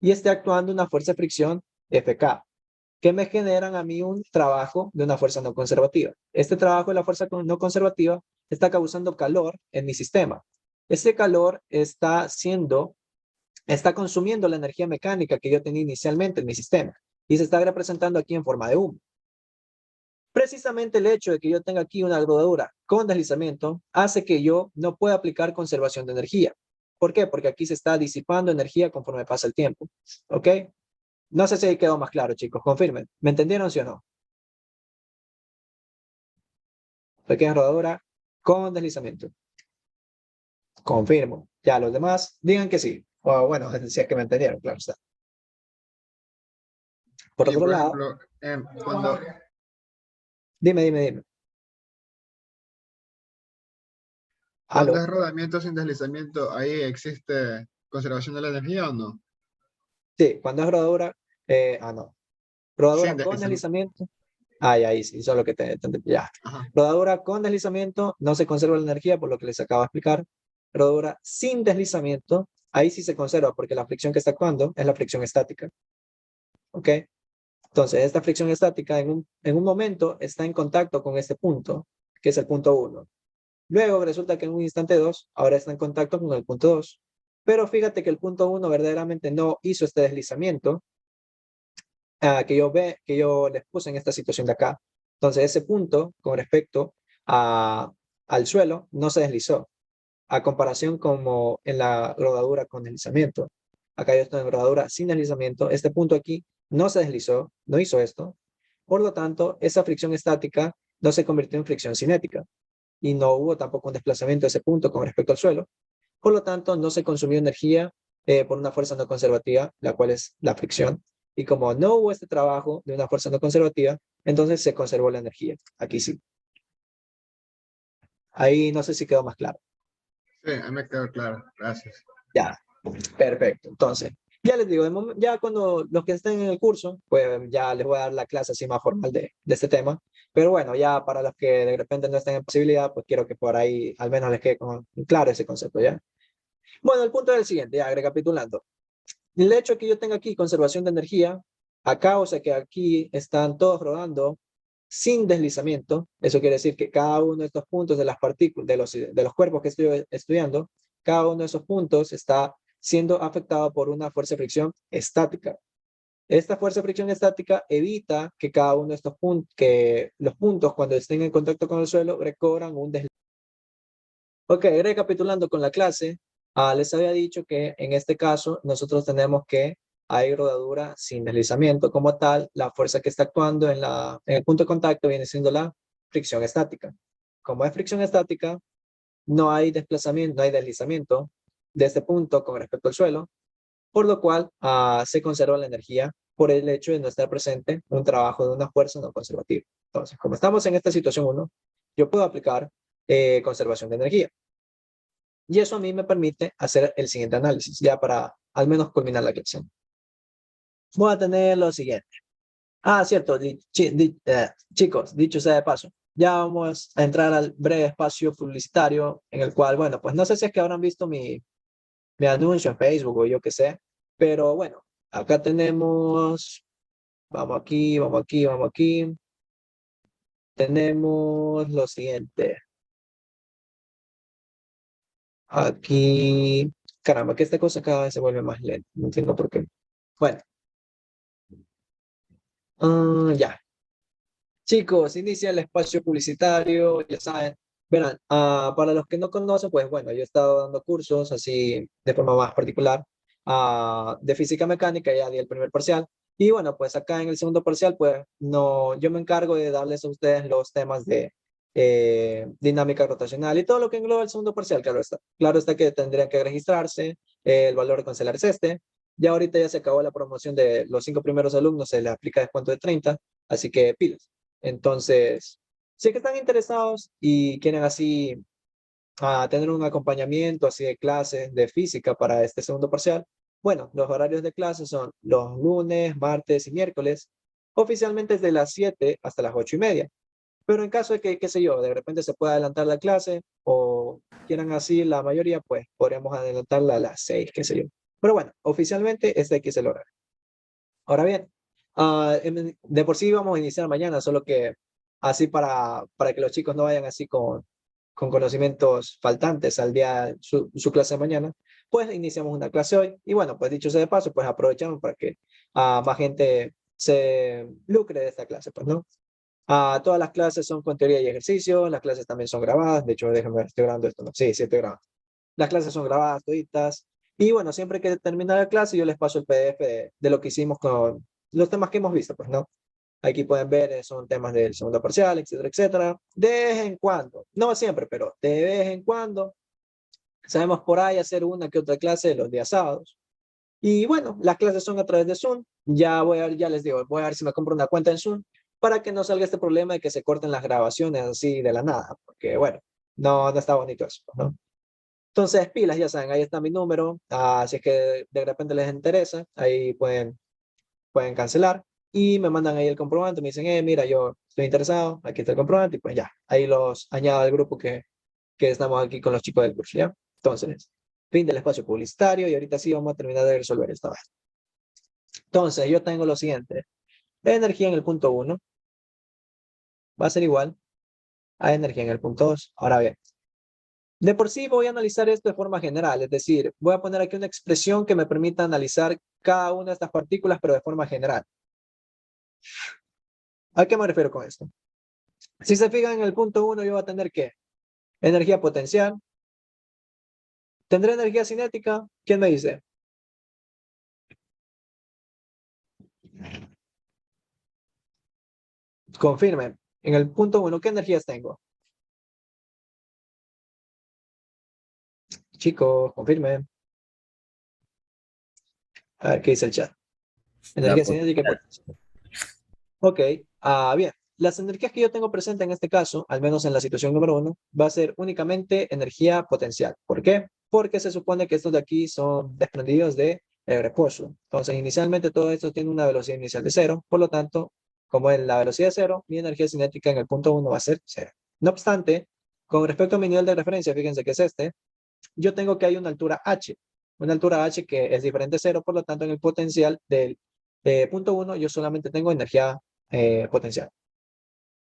y esté actuando una fuerza de fricción FK, que me generan a mí un trabajo de una fuerza no conservativa. Este trabajo de la fuerza no conservativa está causando calor en mi sistema. Ese calor está consumiendo la energía mecánica que yo tenía inicialmente en mi sistema y se está representando aquí en forma de humo. Precisamente el hecho de que yo tenga aquí una rodadura con deslizamiento hace que yo no pueda aplicar conservación de energía. ¿Por qué? Porque aquí se está disipando energía conforme pasa el tiempo. ¿Ok? No sé si quedó más claro, chicos. Confirmen. ¿Me entendieron, sí o no? Pequeña rodadura con deslizamiento. Confirmo. Ya los demás digan que sí. O bueno, si es que me entendieron, claro está. Por Y otro por lado, ejemplo, cuando, dime. cuando ¿Aló? es rodamiento sin deslizamiento, ¿ahí existe conservación de la energía o no? Sí, cuando es rodadura, no. Rodadura Sin con deslizamiento. deslizamiento. Ahí sí, solo que te ya. Ajá. Rodadura con deslizamiento, no se conserva la energía, por lo que les acabo de explicar. Rodadura sin deslizamiento, ahí sí se conserva, porque la fricción que está actuando es la fricción estática. ¿Ok? Entonces, esta fricción estática en un momento está en contacto con este punto, que es el punto 1. Luego resulta que en un instante 2, ahora está en contacto con el punto 2. Pero fíjate que el punto 1 verdaderamente no hizo este deslizamiento, que yo les puse en esta situación de acá. Entonces, ese punto con respecto al suelo no se deslizó, a comparación como en la rodadura con deslizamiento. Acá yo estoy en rodadura sin deslizamiento. Este punto aquí no se deslizó, no hizo esto. Por lo tanto, esa fricción estática no se convirtió en fricción cinética y no hubo tampoco un desplazamiento de ese punto con respecto al suelo. Por lo tanto, no se consumió energía por una fuerza no conservativa, la cual es la fricción. Y como no hubo este trabajo de una fuerza no conservativa, entonces se conservó la energía. Aquí sí. Ahí no sé si quedó más claro. Sí, a mí me quedó claro. Gracias. Ya, perfecto. Entonces, ya les digo, ya cuando los que estén en el curso, pues ya les voy a dar la clase así más formal de este tema. Pero bueno, ya para los que de repente no estén en posibilidad, pues quiero que por ahí al menos les quede claro ese concepto, ¿ya? Bueno, el punto es el siguiente, ya recapitulando. El hecho de que yo tenga aquí conservación de energía, a causa que aquí están todos rodando sin deslizamiento, eso quiere decir que cada uno de estos puntos de las partículas, de los cuerpos que estoy estudiando, cada uno de esos puntos está siendo afectado por una fuerza de fricción estática. Esta fuerza de fricción estática evita que cada uno de estos puntos, que los puntos cuando estén en contacto con el suelo recobran un deslizamiento. Ok, recapitulando con la clase, les había dicho que en este caso nosotros tenemos que hay rodadura sin deslizamiento como tal, la fuerza que está actuando en el punto de contacto viene siendo la fricción estática. Como es fricción estática, no hay desplazamiento, no hay deslizamiento de este punto con respecto al suelo, por lo cual se conserva la energía por el hecho de no estar presente un trabajo de una fuerza no conservativa. Entonces, como estamos en esta situación 1, yo puedo aplicar conservación de energía. Y eso a mí me permite hacer el siguiente análisis, ya para al menos culminar la lección. Voy a tener lo siguiente. Cierto, chicos, dicho sea de paso, ya vamos a entrar al breve espacio publicitario en el cual, bueno, pues no sé si es que habrán visto mi anuncio en Facebook o yo qué sé, pero bueno, acá tenemos, vamos aquí, tenemos lo siguiente. Aquí, caramba, que esta cosa cada vez se vuelve más lenta, no entiendo por qué. Bueno, Ya. Chicos, inicia el espacio publicitario, ya saben. Verán, para los que no conocen, pues bueno, yo he estado dando cursos así de forma más particular de física mecánica, ya di el primer parcial. Y bueno, pues acá en el segundo parcial, pues no, yo me encargo de darles a ustedes los temas de dinámica rotacional y todo lo que engloba el segundo parcial, claro está. Claro está que tendrían que registrarse, el valor de cancelar es este. Ya ahorita ya se acabó la promoción de los 5 primeros alumnos, se les aplica descuento de 30, así que pilas. Entonces, si que están interesados y quieren así tener un acompañamiento así de clases de física para este segundo parcial, bueno, los horarios de clase son los lunes, martes y miércoles. Oficialmente es de las 7 hasta las 8:30. Pero en caso de que, qué sé yo, de repente se pueda adelantar la clase o quieran así la mayoría, pues podríamos adelantarla a las 6, qué sé yo. Pero bueno, oficialmente este aquí es el horario. Ahora bien, de por sí vamos a iniciar mañana, solo que así para que los chicos no vayan así con conocimientos faltantes al día su clase de mañana, pues iniciamos una clase hoy. Y bueno, pues dicho sea de paso, pues aprovechamos para que más gente se lucre de esta clase, pues, ¿no? Todas las clases son con teoría y ejercicio, las clases también son grabadas, de hecho, déjenme ver, estoy grabando esto, ¿no? Sí, estoy grabando. Las clases son grabadas toditas. Y bueno, siempre que termina la clase, yo les paso el PDF de lo que hicimos con los temas que hemos visto, pues, ¿no? Aquí pueden ver, son temas del segundo parcial, etcétera, etcétera. De vez en cuando, no siempre, pero de vez en cuando, sabemos por ahí hacer una que otra clase los días sábados. Y bueno, las clases son a través de Zoom. Ya les digo, voy a ver si me compro una cuenta en Zoom para que no salga este problema de que se corten las grabaciones así de la nada, porque bueno, no está bonito eso, ¿no? Entonces, pilas, ya saben, ahí está mi número. Si es que de repente les interesa, ahí pueden cancelar y me mandan ahí el comprobante. Me dicen, mira, yo estoy interesado, aquí está el comprobante y pues ya, ahí los añado al grupo que estamos aquí con los chicos del curso, ¿ya? Entonces, fin del espacio publicitario y ahorita sí vamos a terminar de resolver esta vez. Entonces, yo tengo lo siguiente. Energía en el punto 1 va a ser igual a energía en el punto 2. Ahora bien, de por sí voy a analizar esto de forma general, es decir, voy a poner aquí una expresión que me permita analizar cada una de estas partículas, pero de forma general. ¿A qué me refiero con esto? Si se fijan en el punto 1, yo voy a tener ¿qué? Energía potencial. ¿Tendré energía cinética? ¿Quién me dice? Confirmen. En el punto 1, ¿qué energías tengo? Chicos, confirmen. A ver qué dice el chat. Energía cinética y potencial. Ok, bien. Las energías que yo tengo presente en este caso, al menos en la situación número 1, va a ser únicamente energía potencial. ¿Por qué? Porque se supone que estos de aquí son desprendidos de reposo. Entonces, inicialmente todo esto tiene una velocidad inicial de 0. Por lo tanto, como en la velocidad de 0, mi energía cinética en el punto 1 va a ser 0. No obstante, con respecto a mi nivel de referencia, fíjense que es este, yo tengo que hay una altura h. Una altura h que es diferente de 0. Por lo tanto, en el potencial del punto 1, yo solamente tengo energía potencial.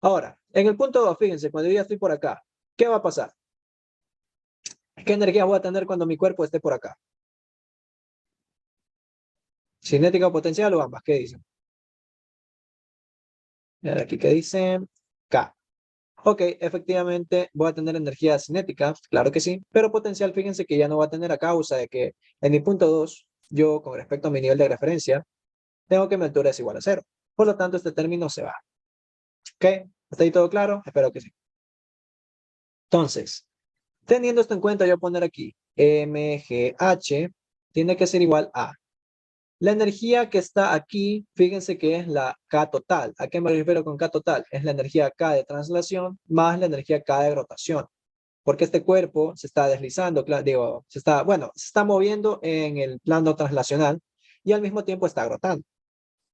Ahora, en el punto 2, fíjense, cuando yo ya estoy por acá, ¿qué va a pasar? ¿Qué energía voy a tener cuando mi cuerpo esté por acá? ¿Cinética o potencial o ambas? ¿Qué dicen? Aquí, ¿qué dicen? K. Ok, efectivamente voy a tener energía cinética, claro que sí, pero potencial, fíjense que ya no va a tener a causa de que en mi punto 2, yo con respecto a mi nivel de referencia, tengo que mi altura es igual a 0. Por lo tanto, este término se va. ¿Ok? ¿Está ahí todo claro? Espero que sí. Entonces, teniendo esto en cuenta, yo voy a poner aquí MGH tiene que ser igual a la energía que está aquí, fíjense que es la K total. ¿A qué me refiero con K total? Es la energía K de translación más la energía K de rotación. Porque este cuerpo se está deslizando, digo, se está moviendo en el plano translacional y al mismo tiempo está rotando.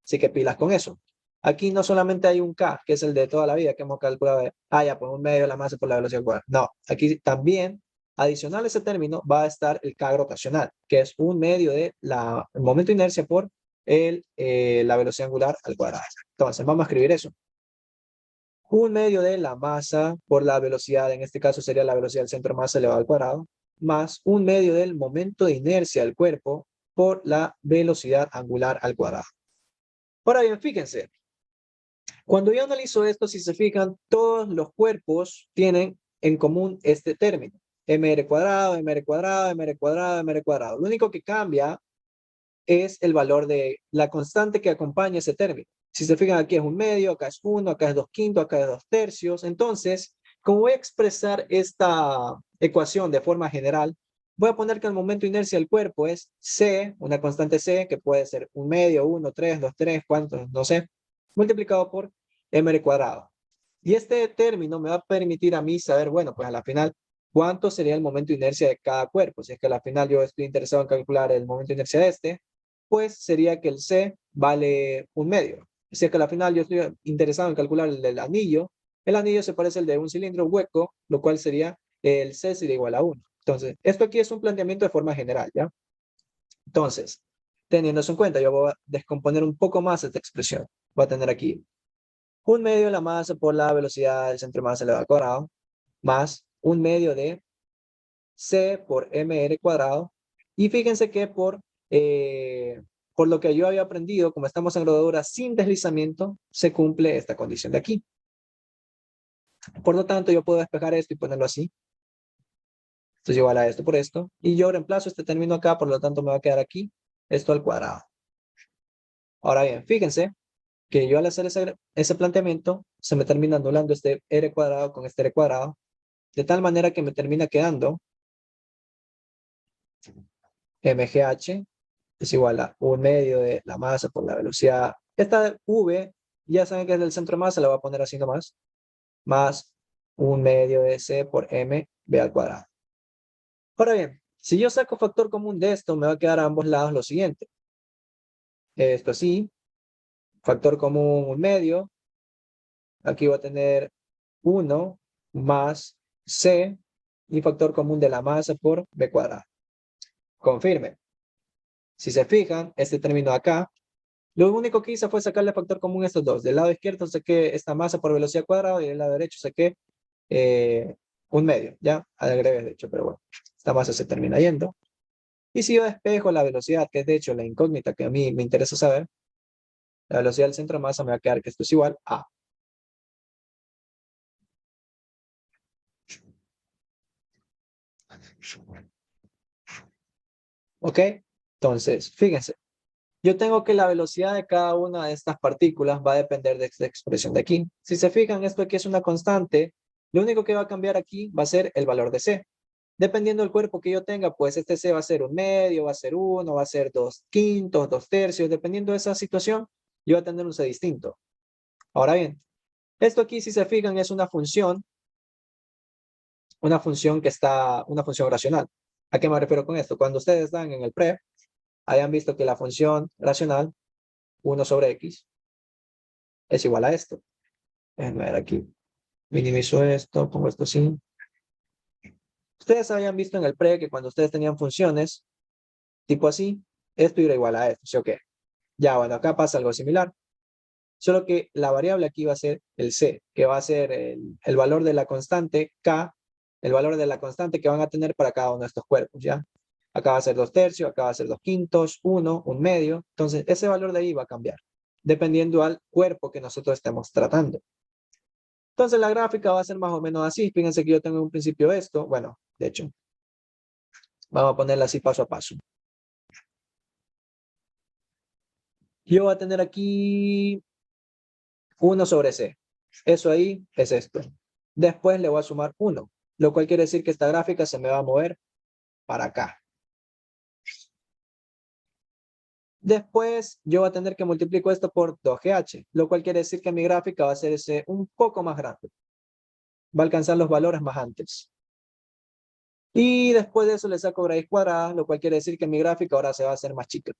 Así que pilas con eso. Aquí no solamente hay un K, que es el de toda la vida que hemos calculado, ya, por un medio de la masa por la velocidad cuadrada. No, aquí también, adicional a ese término, va a estar el K rotacional, que es un medio de el momento de inercia por la velocidad angular al cuadrado. Entonces, vamos a escribir eso. Un medio de la masa por la velocidad, en este caso sería la velocidad del centro de masa elevado al cuadrado, más un medio del momento de inercia del cuerpo por la velocidad angular al cuadrado. Ahora bien, fíjense, Cuando yo analizo esto, si se fijan, todos los cuerpos tienen en común este término. mr cuadrado, mr cuadrado, mr cuadrado, mr cuadrado. Lo único que cambia es el valor de la constante que acompaña ese término. Si se fijan, aquí es 1/2, acá es 1, acá es 2/5, acá es 2/3. Entonces, como voy a expresar esta ecuación de forma general, voy a poner que el momento de inercia del cuerpo es C, una constante C, que puede ser 1/2, 1, 3, 2, 3, cuántos, no sé, multiplicado por mr cuadrado. Y este término me va a permitir a mí saber, bueno, pues a la final, cuánto sería el momento de inercia de cada cuerpo. Si es que a la final yo estoy interesado en calcular el momento de inercia de este, pues sería que el C vale 1/2. Si es que a la final yo estoy interesado en calcular el del anillo, el anillo se parece al de un cilindro hueco, lo cual sería el C sería igual a 1. Entonces, esto aquí es un planteamiento de forma general, ¿ya? Entonces, teniendo eso en cuenta, yo voy a descomponer un poco más esta expresión. Voy a tener aquí 1/2 de la masa por la velocidad del centro de masa elevado al cuadrado, más 1/2 de C por mr cuadrado. Y fíjense que por lo que yo había aprendido, como estamos en rodadura sin deslizamiento, se cumple esta condición de aquí. Por lo tanto, yo puedo despejar esto y ponerlo así. Esto es igual a esto por esto. Y yo reemplazo este término acá, por lo tanto me va a quedar aquí esto al cuadrado. Ahora bien, fíjense que yo al hacer ese planteamiento, se me termina anulando este r cuadrado con este r cuadrado, de tal manera que me termina quedando mgh es igual a 1/2 de la masa por la velocidad. Esta v, ya saben que es del centro de masa, la voy a poner así nomás, más 1/2 de c por m v al cuadrado. Ahora bien, si yo saco factor común de esto, me va a quedar a ambos lados lo siguiente. Esto así, factor común 1/2, aquí voy a tener 1 más c y factor común de la masa por b cuadrado. Confirme. Si se fijan, este término acá, lo único que hice fue sacarle factor común a estos dos. Del lado izquierdo saqué esta masa por velocidad cuadrada y del lado derecho saqué 1/2, ¿ya? Al revés, de hecho, pero bueno, esta masa se termina yendo. Y si yo despejo la velocidad, que es de hecho la incógnita que a mí me interesa saber, la velocidad del centro de masa me va a quedar que esto es igual a. ¿Ok? Entonces, fíjense. Yo tengo que la velocidad de cada una de estas partículas va a depender de esta expresión de aquí. Si se fijan, esto aquí es una constante. Lo único que va a cambiar aquí va a ser el valor de C. Dependiendo del cuerpo que yo tenga, pues este C va a ser 1/2, va a ser 1, va a ser 2/5, 2/3. Dependiendo de esa situación, yo voy a tener un C distinto. Ahora bien, esto aquí, si se fijan, es una función una función racional. ¿A qué me refiero con esto? Cuando ustedes están en el pre, hayan visto que la función racional 1 sobre x es igual a esto. Déjenme ver aquí. Minimizo esto, pongo esto así. Ustedes habían visto en el pre que cuando ustedes tenían funciones tipo así, esto era igual a esto, ¿sí o qué? Ya, bueno, acá pasa algo similar. Solo que la variable aquí va a ser el c, que va a ser el valor de la constante k, el valor de la constante que van a tener para cada uno de estos cuerpos, ¿ya? Acá va a ser 2/3, acá va a ser 2/5, 1, 1/2. Entonces, ese valor de ahí va a cambiar, dependiendo al cuerpo que nosotros estemos tratando. Entonces, la gráfica va a ser más o menos así. Fíjense que yo tengo en un principio esto. Bueno, de hecho, vamos a ponerla así paso a paso. Yo voy a tener aquí 1 sobre C. Eso ahí es esto. Después le voy a sumar 1, lo cual quiere decir que esta gráfica se me va a mover para acá. Después yo voy a tener que multiplicar esto por 2GH, lo cual quiere decir que mi gráfica va a ser un poco más grande. Va a alcanzar los valores más antes. Y después de eso le saco raíz cuadrada, lo cual quiere decir que mi gráfica ahora se va a hacer más chica.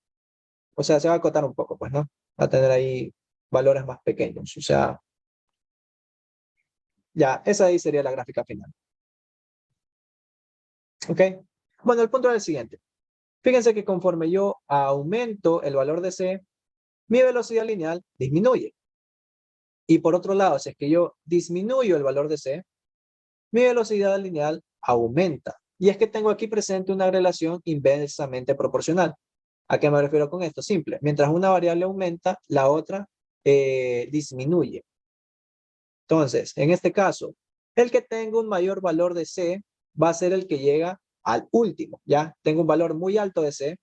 O sea, se va a acotar un poco, pues, ¿no? Va a tener ahí valores más pequeños. O sea, ya, esa ahí sería la gráfica final. ¿Ok? Bueno, el punto es el siguiente. Fíjense que conforme yo aumento el valor de C, mi velocidad lineal disminuye. Y por otro lado, si es que yo disminuyo el valor de C, mi velocidad lineal aumenta. Y es que tengo aquí presente una relación inversamente proporcional. ¿A qué me refiero con esto? Simple. Mientras una variable aumenta, la otra disminuye. Entonces, en este caso, el que tenga un mayor valor de C va a ser el que llega al último, ¿ya? Tengo un valor muy alto de C,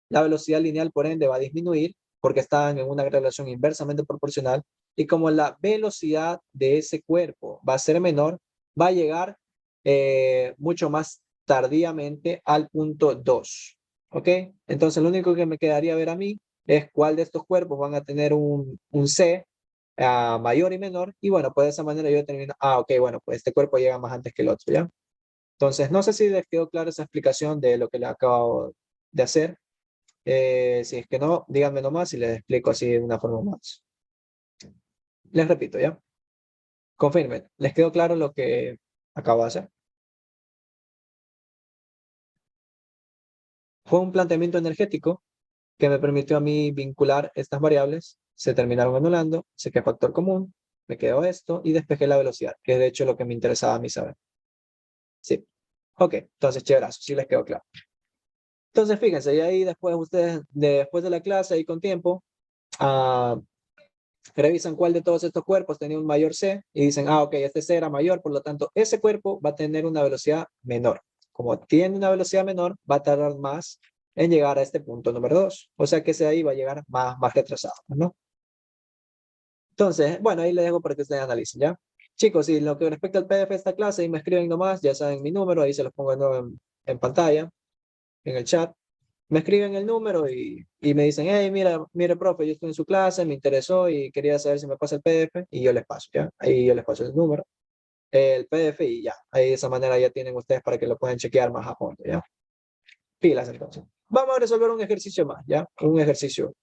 la velocidad lineal por ende va a disminuir porque están en una relación inversamente proporcional y como la velocidad de ese cuerpo va a ser menor, va a llegar mucho más tardíamente al punto 2, ¿ok? Entonces lo único que me quedaría ver a mí es cuál de estos cuerpos van a tener un C mayor y menor y bueno, pues de esa manera yo determino, ok, bueno, pues este cuerpo llega más antes que el otro, ¿ya? Entonces, no sé si les quedó clara esa explicación de lo que le acabo de hacer. Si es que no, díganme nomás y les explico así de una forma más. Les repito, ¿ya? Confirmen. ¿Les quedó claro lo que acabo de hacer? Fue un planteamiento energético que me permitió a mí vincular estas variables. Se terminaron anulando, saqué factor común, me quedó esto y despejé la velocidad, que es de hecho lo que me interesaba a mí saber. Sí. Ok, entonces chéverazo, sí les quedó claro. Entonces fíjense, y ahí después ustedes, después de la clase, ahí con tiempo, ah, revisan cuál de todos estos cuerpos tenía un mayor C y dicen, ok, este C era mayor, por lo tanto, ese cuerpo va a tener una velocidad menor. Como tiene una velocidad menor, va a tardar más en llegar a este punto número 2. O sea que ese ahí va a llegar más retrasado, ¿no? Entonces, bueno, ahí les dejo para que ustedes analicen, ¿ya? Chicos, y lo que respecta al PDF de esta clase, ahí me escriben nomás, ya saben mi número, ahí se los pongo de nuevo en pantalla, en el chat. Me escriben el número y me dicen, hey, mire, profe, yo estoy en su clase, me interesó y quería saber si me pasa el PDF y yo les paso, ¿ya? Ahí yo les paso el número, el PDF y ya. Ahí de esa manera ya tienen ustedes para que lo puedan chequear más a fondo, ¿ya? Pilas entonces. Vamos a resolver un ejercicio más, ¿ya? Un ejercicio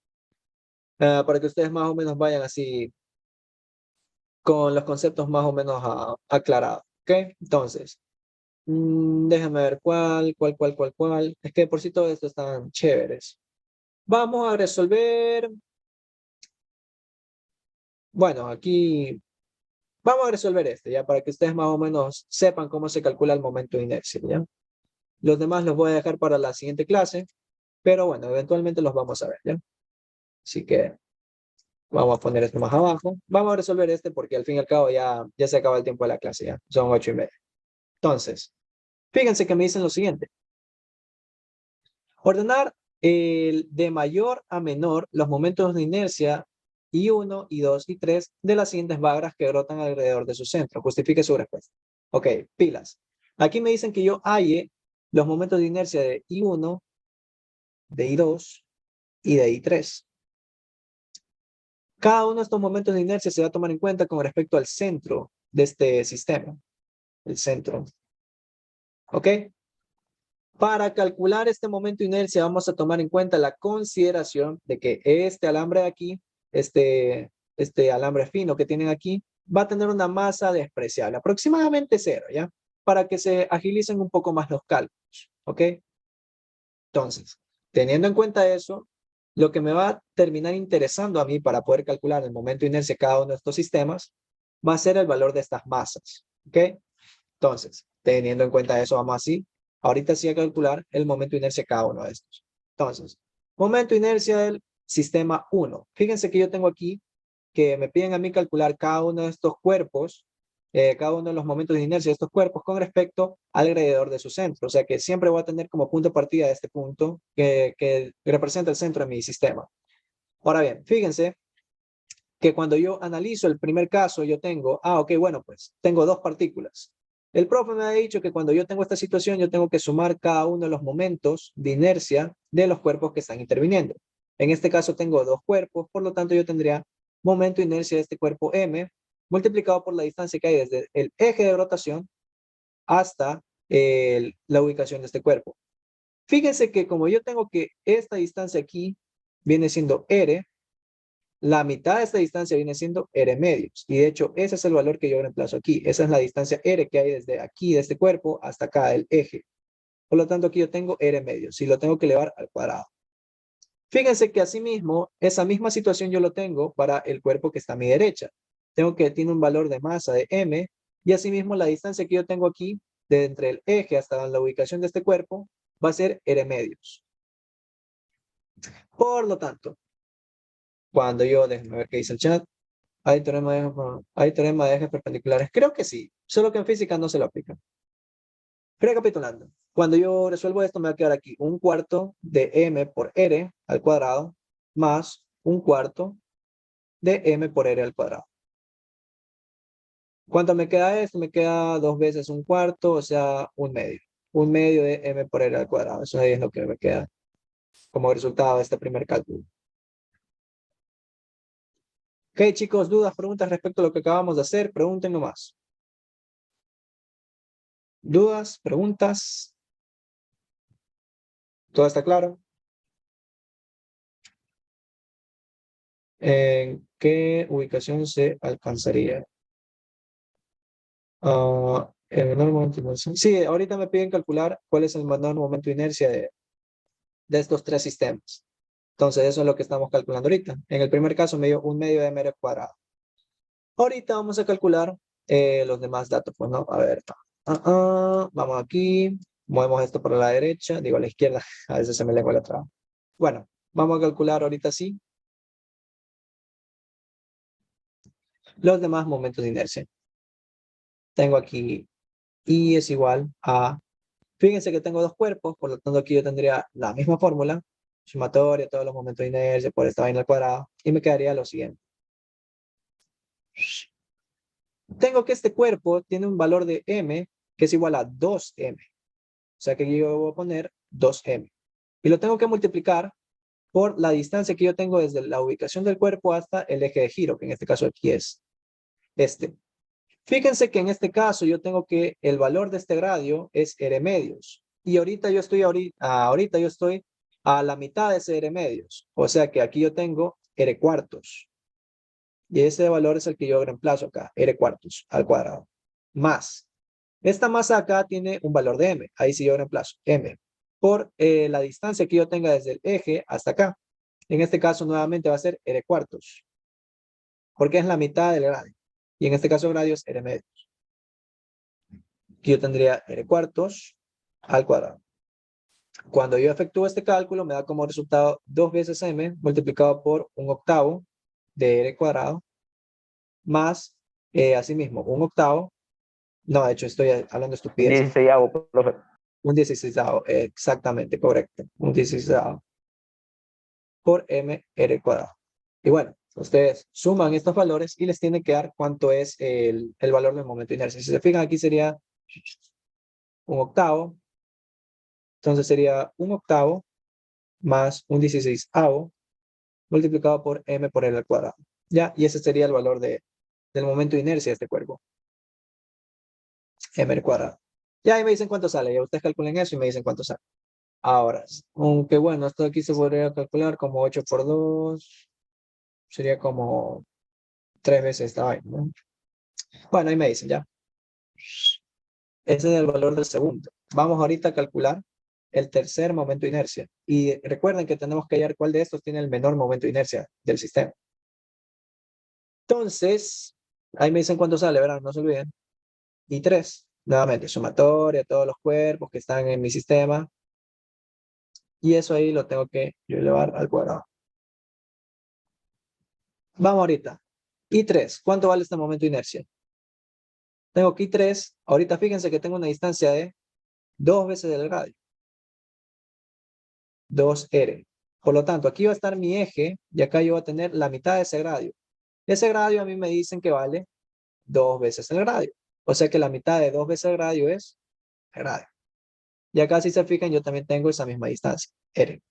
para que ustedes más o menos vayan así con los conceptos más o menos aclarados, ¿ok? Entonces, déjame ver cuál. Es que por si todo esto están chéveres. Vamos a resolver. Bueno, aquí vamos a resolver este, ya, para que ustedes más o menos sepan cómo se calcula el momento de inercia, ¿ya? Los demás los voy a dejar para la siguiente clase, pero bueno, eventualmente los vamos a ver, ¿ya? Así que vamos a poner esto más abajo. Vamos a resolver este porque al fin y al cabo ya se acaba el tiempo de la clase, ya. Son 8:30. Entonces, fíjense que me dicen lo siguiente. Ordenar de mayor a menor los momentos de inercia I1, I2 y 3 de las siguientes barras que rotan alrededor de su centro. Justifique su respuesta. Ok, pilas. Aquí me dicen que yo halle los momentos de inercia de I1, de I2 y de I3. Cada uno de estos momentos de inercia se va a tomar en cuenta con respecto al centro de este sistema. El centro. ¿Ok? Para calcular este momento de inercia vamos a tomar en cuenta la consideración de que este alambre de aquí, este alambre fino que tienen aquí, va a tener una masa despreciable, aproximadamente 0, ¿ya? Para que se agilicen un poco más los cálculos, ¿ok? Entonces, teniendo en cuenta eso, lo que me va a terminar interesando a mí para poder calcular el momento de inercia de cada uno de estos sistemas va a ser el valor de estas masas, ¿ok? Entonces, teniendo en cuenta eso, vamos así. Ahorita sí a calcular el momento de inercia de cada uno de estos. Entonces, momento de inercia del sistema 1. Fíjense que yo tengo aquí que me piden a mí calcular cada uno de estos cuerpos, cada uno de los momentos de inercia de estos cuerpos con respecto al alrededor de su centro. O sea que siempre voy a tener como punto de partida de este punto que representa el centro de mi sistema. Ahora bien, fíjense que cuando yo analizo el primer caso, yo tengo, ok, bueno, pues tengo dos partículas. El profe me ha dicho que cuando yo tengo esta situación, yo tengo que sumar cada uno de los momentos de inercia de los cuerpos que están interviniendo. En este caso tengo dos cuerpos, por lo tanto yo tendría momento de inercia de este cuerpo M multiplicado por la distancia que hay desde el eje de rotación hasta la ubicación de este cuerpo. Fíjense que como yo tengo que esta distancia aquí viene siendo R, la mitad de esta distancia viene siendo R medios. Y de hecho, ese es el valor que yo reemplazo aquí. Esa es la distancia R que hay desde aquí, de este cuerpo, hasta acá, del eje. Por lo tanto, aquí yo tengo R medios y lo tengo que elevar al cuadrado. Fíjense que asimismo, esa misma situación yo lo tengo para el cuerpo que está a mi derecha. Tengo que tiene un valor de masa de M y asimismo la distancia que yo tengo aquí, de entre el eje hasta la ubicación de este cuerpo, va a ser R medios. Por lo tanto, cuando yo, déjenme ver qué dice el chat. Hay teorema de ejes perpendiculares. Creo que sí, solo que en física no se lo aplica. Recapitulando, cuando yo resuelvo esto me va a quedar aquí un cuarto de m por r al cuadrado más un cuarto de m por r al cuadrado. ¿Cuánto me queda esto? Me queda 2 veces un cuarto, o sea, un medio. Un medio de m por r al cuadrado. Eso ahí es lo que me queda como resultado de este primer cálculo. Ok, chicos, dudas, preguntas respecto a lo que acabamos de hacer, pregunten nomás. ¿Dudas? ¿Preguntas? ¿Todo está claro? ¿En qué ubicación se alcanzaría? El menor momento de inercia. Sí, ahorita me piden calcular cuál es el menor momento de inercia de estos tres sistemas. Entonces, eso es lo que estamos calculando ahorita. En el primer caso me dio un medio de m r cuadrado. Ahorita vamos a calcular los demás datos. Pues no, a ver. Vamos aquí. Movemos esto para la derecha, digo a la izquierda. A veces se me lengua la traba. Bueno, vamos a calcular ahorita sí los demás momentos de inercia. Tengo aquí I es igual a... Fíjense que tengo dos cuerpos, por lo tanto aquí yo tendría la misma fórmula, sumatoria, todos los momentos de inercia por esta vaina al cuadrado, y me quedaría lo siguiente. Tengo que este cuerpo tiene un valor de m que es igual a 2m. O sea que yo voy a poner 2m. Y lo tengo que multiplicar por la distancia que yo tengo desde la ubicación del cuerpo hasta el eje de giro, que en este caso aquí es este. Fíjense que en este caso yo tengo que el valor de este radio es r medios. Y ahorita yo estoy a la mitad de ese r medios. O sea que aquí yo tengo r cuartos. Y ese valor es el que yo reemplazo acá, r cuartos al cuadrado. Más. Esta masa acá tiene un valor de m. Ahí sí yo reemplazo m. Por la distancia que yo tenga desde el eje hasta acá. En este caso nuevamente va a ser r cuartos. Porque es la mitad del radio. Y en este caso el radio es r medios. Aquí yo tendría r cuartos al cuadrado. Cuando yo efectúo este cálculo me da como resultado 2 veces m multiplicado por un octavo de r cuadrado más, asimismo, un octavo. No, de hecho estoy hablando de estupidez. 16, profe. Un 16avo, exactamente, correcto. Un 16avo por m r cuadrado. Y bueno, ustedes suman estos valores y les tienen que dar cuánto es el valor del momento de inercia. Si se fijan, aquí sería un octavo. Entonces sería un octavo más un 16avo multiplicado por m por l al cuadrado. ¿Ya? Y ese sería el valor del momento de inercia de este cuerpo. M al cuadrado. Ya ahí me dicen cuánto sale. Ya ustedes calculen eso y me dicen cuánto sale. Ahora, aunque bueno, esto aquí se podría calcular como 8 por 2. Sería como 3 veces esta vaina, ¿no? Bueno, ahí me dicen ya. Ese es el valor del segundo. Vamos ahorita a calcular el tercer momento de inercia. Y recuerden que tenemos que hallar cuál de estos tiene el menor momento de inercia del sistema. Entonces, ahí me dicen cuánto sale, ¿verdad? No se olviden. Y 3, nuevamente, sumatoria, todos los cuerpos que están en mi sistema. Y eso ahí lo tengo que yo elevar al cuadrado. Vamos ahorita. I3, ¿cuánto vale este momento de inercia? Tengo aquí 3. Ahorita fíjense que tengo una distancia de 2 veces el radio. 2r. Por lo tanto, aquí va a estar mi eje y acá yo voy a tener la mitad de ese radio. Ese radio a mí me dicen que vale 2 veces el radio. O sea que la mitad de 2 veces el radio es el radio. Y acá si se fijan yo también tengo esa misma distancia, r.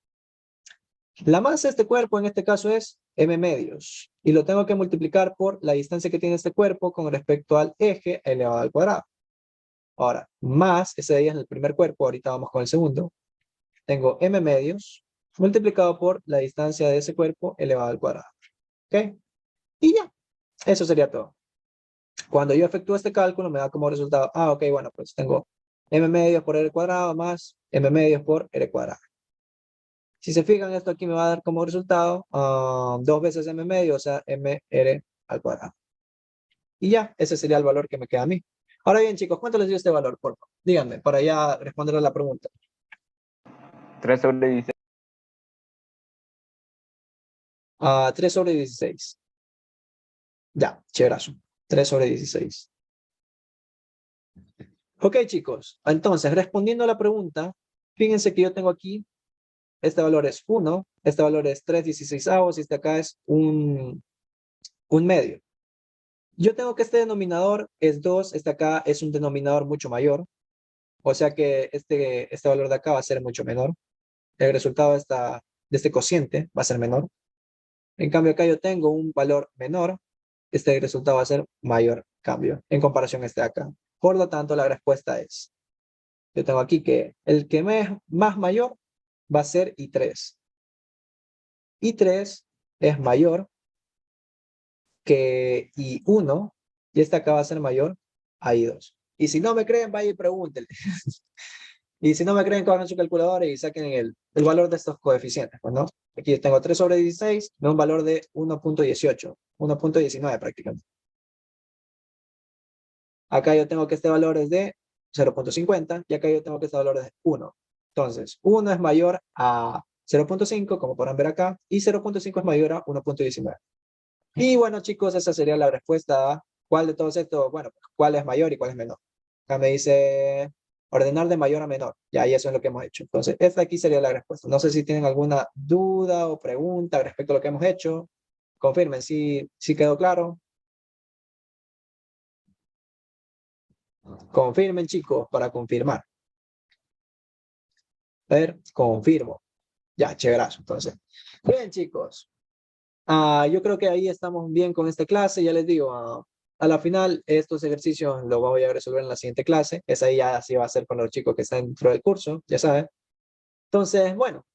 La masa de este cuerpo en este caso es m medios. Y lo tengo que multiplicar por la distancia que tiene este cuerpo con respecto al eje elevado al cuadrado. Ahora, más, ese de ahí es el primer cuerpo, ahorita vamos con el segundo. Tengo m medios multiplicado por la distancia de ese cuerpo elevado al cuadrado. ¿Ok? Y ya, eso sería todo. Cuando yo efectúo este cálculo me da como resultado, ok, bueno, pues tengo m medios por r cuadrado más m medios por r cuadrado. Si se fijan, esto aquí me va a dar como resultado 2 veces m medio, o sea, mr al cuadrado. Y ya, ese sería el valor que me queda a mí. Ahora bien, chicos, ¿cuánto les dio este valor? Por favor, díganme, para ya responder a la pregunta. 3 sobre 16. 3 sobre 16. Ya, chéverazo. 3/16. Ok, chicos. Entonces, respondiendo a la pregunta, fíjense que yo tengo aquí, este valor es 1, este valor es 3/16 y este acá es un medio. Yo tengo que este denominador es 2, este acá es un denominador mucho mayor, o sea que este valor de acá va a ser mucho menor. El resultado de este cociente va a ser menor. En cambio, acá yo tengo un valor menor, este resultado va a ser mayor cambio en comparación a este de acá. Por lo tanto, la respuesta es, yo tengo aquí que el que más mayor va a ser I3. I3 es mayor que I1 y este acá va a ser mayor a I2. Y si no me creen, vaya y pregúntenle. Y si no me creen, cojan su calculadora y saquen el valor de estos coeficientes, pues, ¿no? Aquí tengo 3/16, me da un valor de 1.18, 1.19 prácticamente. Acá yo tengo que este valor es de 0.50 y acá yo tengo que este valor es de 1. Entonces, 1 es mayor a 0.5, como podrán ver acá, y 0.5 es mayor a 1.19. Y bueno, chicos, esa sería la respuesta a cuál de todos estos, bueno, cuál es mayor y cuál es menor. Acá me dice ordenar de mayor a menor. Ya, y eso es lo que hemos hecho. Entonces, esta aquí sería la respuesta. No sé si tienen alguna duda o pregunta respecto a lo que hemos hecho. Confirmen si quedó claro. Confirmen, chicos, para confirmar. A ver, confirmo. Ya, chéverazo. Entonces, bien, chicos. Yo creo que ahí estamos bien con esta clase. Ya les digo, a la final, estos ejercicios los voy a resolver en la siguiente clase. Esa ahí ya sí va a ser con los chicos que están dentro del curso, ya saben. Entonces, bueno,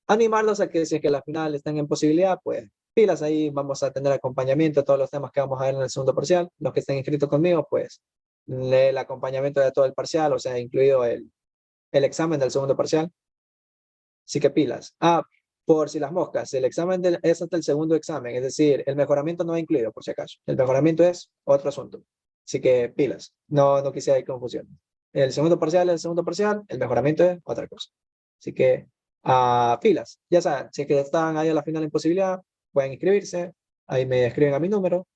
animarlos a que si es que a la final están en posibilidad, pues pilas ahí, vamos a tener acompañamiento a todos los temas que vamos a ver en el segundo parcial. Los que estén inscritos conmigo, pues el acompañamiento de todo el parcial, o sea, incluido el examen del segundo parcial. Así que pilas. Por si las moscas, el examen es hasta el segundo examen, es decir, el mejoramiento no va incluido, por si acaso. El mejoramiento es otro asunto. Así que pilas. No quisiera hay confusión. El segundo parcial es el segundo parcial, el mejoramiento es otra cosa. Así que pilas. Ya saben, si es que están ahí a la final en posibilidad, pueden inscribirse. Ahí me escriben a mi número.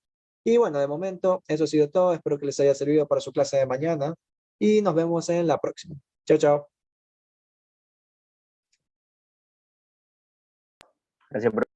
Y bueno, de momento, eso ha sido todo. Espero que les haya servido para su clase de mañana. Y nos vemos en la próxima. Chao, chao. Gracias, profe.